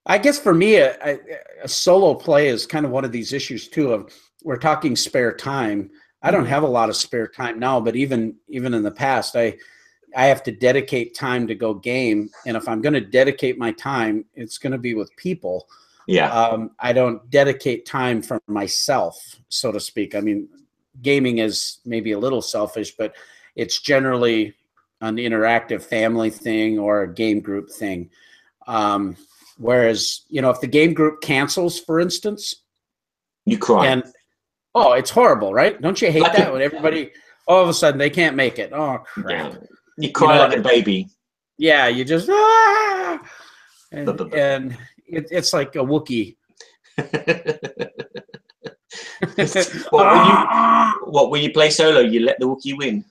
I guess for me, a solo play is kind of one of these issues too. Of we're talking spare time. I don't have a lot of spare time now, but even in the past, I have to dedicate time to go game, and if I'm going to dedicate my time, it's going to be with people. Yeah. I don't dedicate time for myself, so to speak. I mean, gaming is maybe a little selfish, but it's generally an interactive family thing or a game group thing. Whereas, if the game group cancels, for instance, you cry. And it's horrible, right? Don't you hate that when everybody all of a sudden they can't make it? Oh crap! Yeah. You cry like a baby. Yeah, you just and it's like a Wookiee. When you play solo, you let the Wookiee win?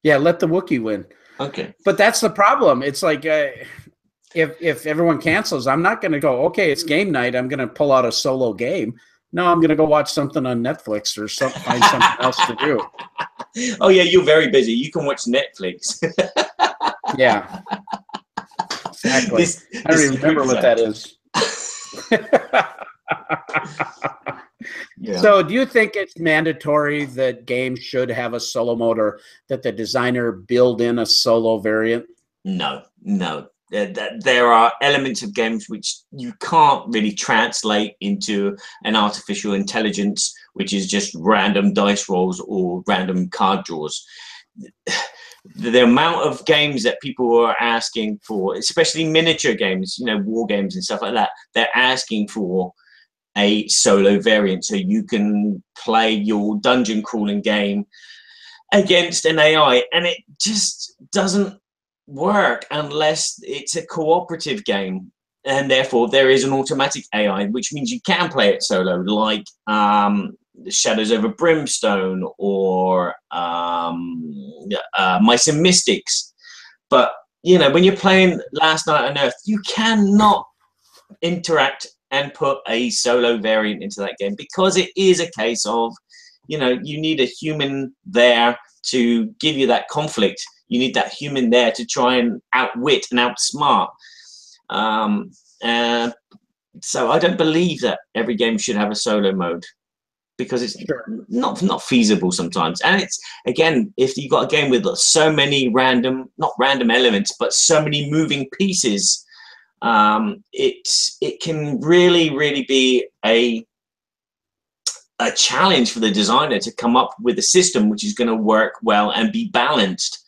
Yeah, let the Wookiee win. Okay. But that's the problem. It's like if everyone cancels, I'm not going to go, okay, it's game night, I'm going to pull out a solo game. No, I'm going to go watch something on Netflix or find something else to do. Oh, yeah, you're very busy. You can watch Netflix. Yeah. Exactly. I don't even remember what that is. Yeah. So do you think it's mandatory that games should have a solo mode, or that the designer build in a solo variant? No. There are elements of games which you can't really translate into an artificial intelligence, which is just random dice rolls or random card draws. The amount of games that people are asking for, especially miniature games, war games and stuff like that, they're asking for a solo variant so you can play your dungeon crawling game against an AI, and it just doesn't work unless it's a cooperative game, and therefore there is an automatic AI, which means you can play it solo, like Shadows over Brimstone or Mice and Mystics. But you know, when you're playing Last Night on Earth, you cannot interact and put a solo variant into that game, because it is a case of, you know, you need a human there to give you that conflict. You need that human there to try and outwit and outsmart. So I don't believe that every game should have a solo mode, because it's not feasible sometimes. And it's, again, if you've got a game with so many not random elements, but so many moving pieces, it can really be a challenge for the designer to come up with a system which is going to work well and be balanced.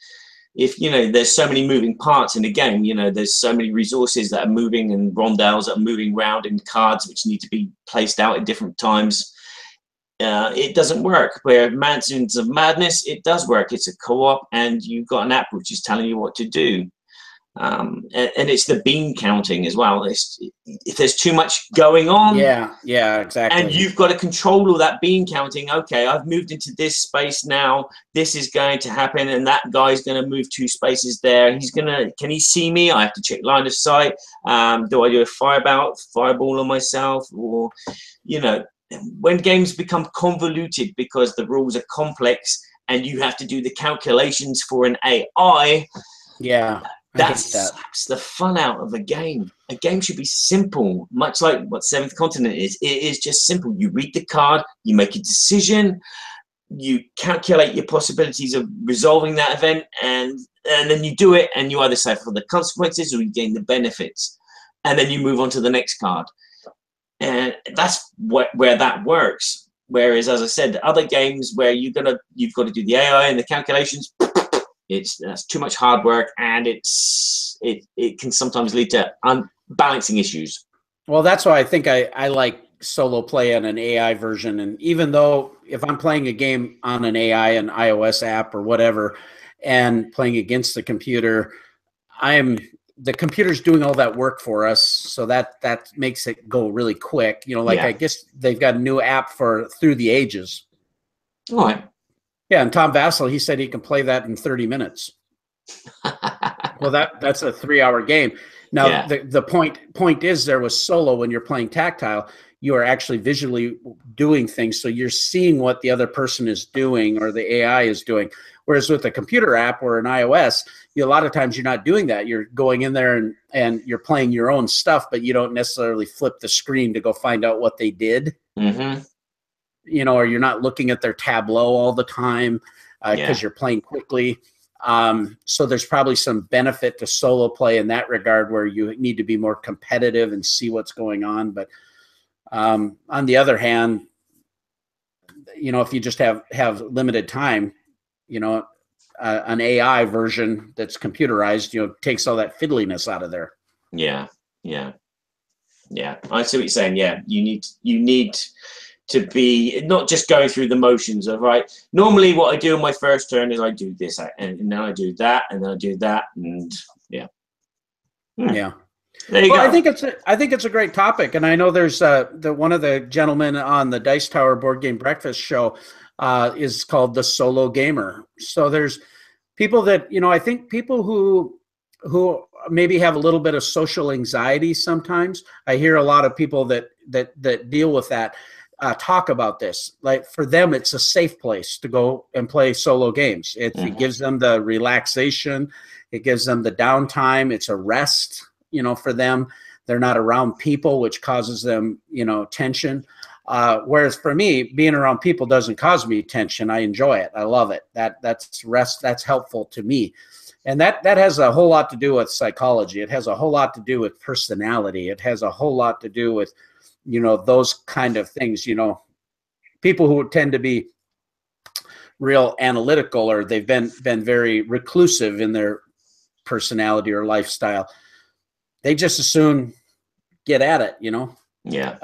If, you know, there's so many moving parts in the game, you know, there's so many resources that are moving and rondels that are moving around and cards which need to be placed out at different times, it doesn't work. Where Mansions of Madness, it does work. It's a co-op and you've got an app which is telling you what to do. And it's the bean counting as well. If there's too much going on, yeah, exactly, and you've got to control all that bean counting. Okay, I've moved into this space now, this is going to happen, and that guy's going to move 2 spaces there. Can he see me? I have to check line of sight. Do I do a fireball on myself? Or, you know, when games become convoluted because the rules are complex and you have to do the calculations for an AI, that sucks the fun out of a game. A game should be simple, much like what Seventh Continent is. It is just simple. You read the card, you make a decision, you calculate your possibilities of resolving that event, and then you do it, and you either suffer the consequences or you gain the benefits, and then you move on to the next card. And that's where that works. Whereas, as I said, other games where you've got to do the AI and the calculations, that's too much hard work, and it can sometimes lead to unbalancing issues. Well, that's why I think I like solo play on an AI version. And even though if I'm playing a game on an AI, an iOS app or whatever, and playing against the computer, the computer's doing all that work for us, so that makes it go really quick. You know, like I guess they've got a new app for Through the Ages. All right. Yeah, and Tom Vassell, he said he can play that in 30 minutes. Well, that's a 3-hour game. Now, the point is, there was solo. When you're playing tactile, you are actually visually doing things, so you're seeing what the other person is doing or the AI is doing. Whereas with a computer app or an iOS, a lot of times you're not doing that. You're going in there and you're playing your own stuff, but you don't necessarily flip the screen to go find out what they did. Mm-hmm. You know, or you're not looking at their tableau all the time because you're playing quickly. So there's probably some benefit to solo play in that regard, where you need to be more competitive and see what's going on. But on the other hand, you know, if you just have limited time, you know, an AI version that's computerized, you know, takes all that fiddliness out of there. Yeah. I see what you're saying. Yeah, you need to be not just going through the motions of, right, normally what I do on my first turn is I do this, and then I do that, and then I do that, and yeah. There you go. I think it's a great topic, and I know there's one of the gentlemen on the Dice Tower Board Game Breakfast show is called the Solo Gamer. So there's people that, you know, I think people who maybe have a little bit of social anxiety sometimes. I hear a lot of people that deal with that. Talk about this. Like, for them, it's a safe place to go and play solo games. It gives them the relaxation. It gives them the downtime. It's a rest, you know, for them. They're not around people, which causes them, you know, tension. Whereas for me, being around people doesn't cause me tension. I enjoy it. I love it. That's rest. That's helpful to me. And that has a whole lot to do with psychology. It has a whole lot to do with personality. It has a whole lot to do with, you know, those kind of things. You know, people who tend to be real analytical, or they've been very reclusive in their personality or lifestyle, they just as soon get at it, you know? Yeah.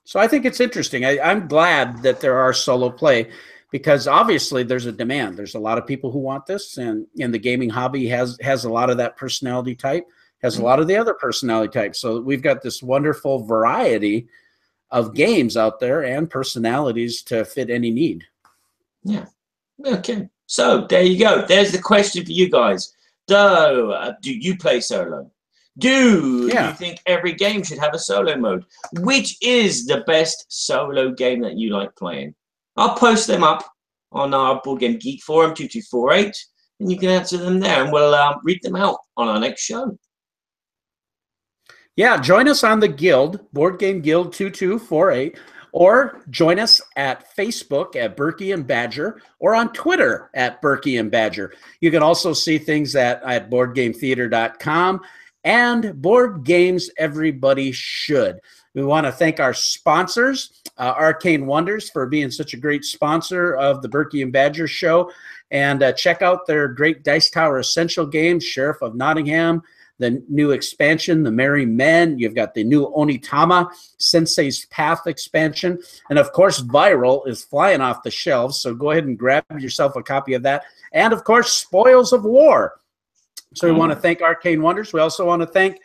So I think it's interesting. I'm glad that there are solo play, because obviously there's a demand. There's a lot of people who want this, and the gaming hobby has a lot of that personality type, has a lot of the other personality types. So we've got this wonderful variety of games out there and personalities to fit any need. Yeah. Okay. So there you go. There's the question for you guys. Do you play solo? Do you think every game should have a solo mode? Which is the best solo game that you like playing? I'll post them up on our Board Game Geek Forum 2248, and you can answer them there, and we'll read them out on our next show. Yeah, join us on the Guild, Board Game Guild 2248, or join us at Facebook at Berkey and Badger, or on Twitter at Berkey and Badger. You can also see things at BoardGameTheater.com and Board Games Everybody Should. We want to thank our sponsors, Arcane Wonders, for being such a great sponsor of the Berkey and Badger show. And check out their great Dice Tower Essential games, Sheriff of Nottingham, the new expansion, The Merry Men. You've got the new Onitama, Sensei's Path expansion. And, of course, Viral is flying off the shelves, so go ahead and grab yourself a copy of that. And, of course, Spoils of War. So we want to thank Arcane Wonders. We also want to thank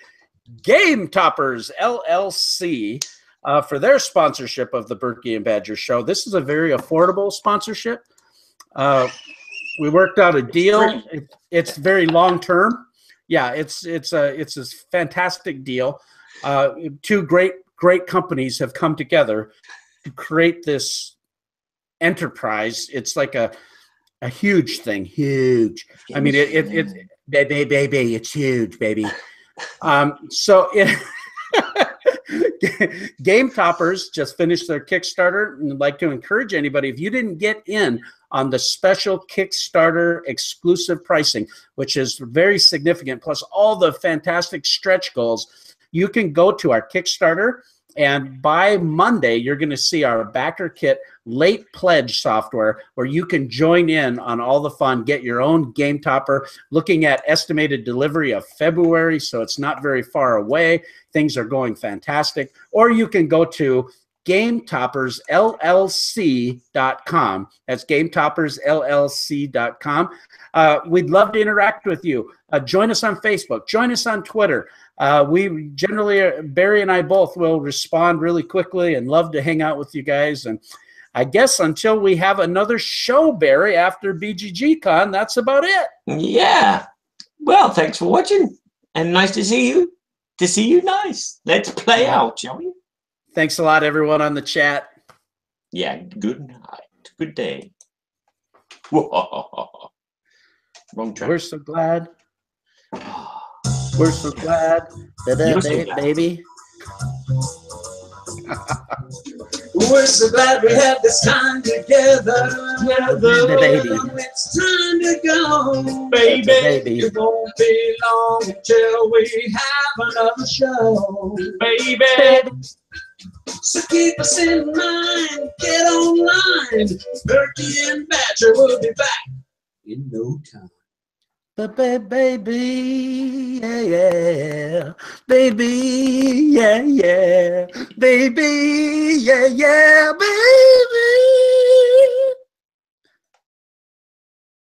Game Toppers, LLC, for their sponsorship of the Berkey and Badger show. This is a very affordable sponsorship. We worked out a deal. It's very long-term. Yeah, it's a fantastic deal. Two great companies have come together to create this enterprise. It's like a huge thing, huge. I mean, it's baby, it's huge, baby. Game Toppers just finished their Kickstarter, and I'd like to encourage anybody, if you didn't get in on the special Kickstarter exclusive pricing, which is very significant, plus all the fantastic stretch goals, you can go to our Kickstarter, and by Monday, you're going to see our Backer Kit late pledge software where you can join in on all the fun, get your own Game Topper, looking at estimated delivery of February, so it's not very far away. Things are going fantastic. Or you can go to GameToppersLLC.com. That's GameToppersLLC.com. We'd love to interact with you. Join us on Facebook. Join us on Twitter. We generally, Barry and I both will respond really quickly and love to hang out with you guys. And I guess until we have another show, Barry, after BGG Con, that's about it. Yeah. Well, thanks for watching. And nice to see you. To see you, nice. Let's play out, shall we? Thanks a lot, everyone on the chat. Yeah, good night. Good day. Whoa. Wrong track. We're so glad. We're so glad. Baby. We're so glad we had this time together. Baby. It's time to go. Baby. It won't be long until we have another show. Baby. So keep us in mind. Get online. Berkey and Badger will be back in no time. Baby, yeah, baby, yeah, baby, yeah, baby.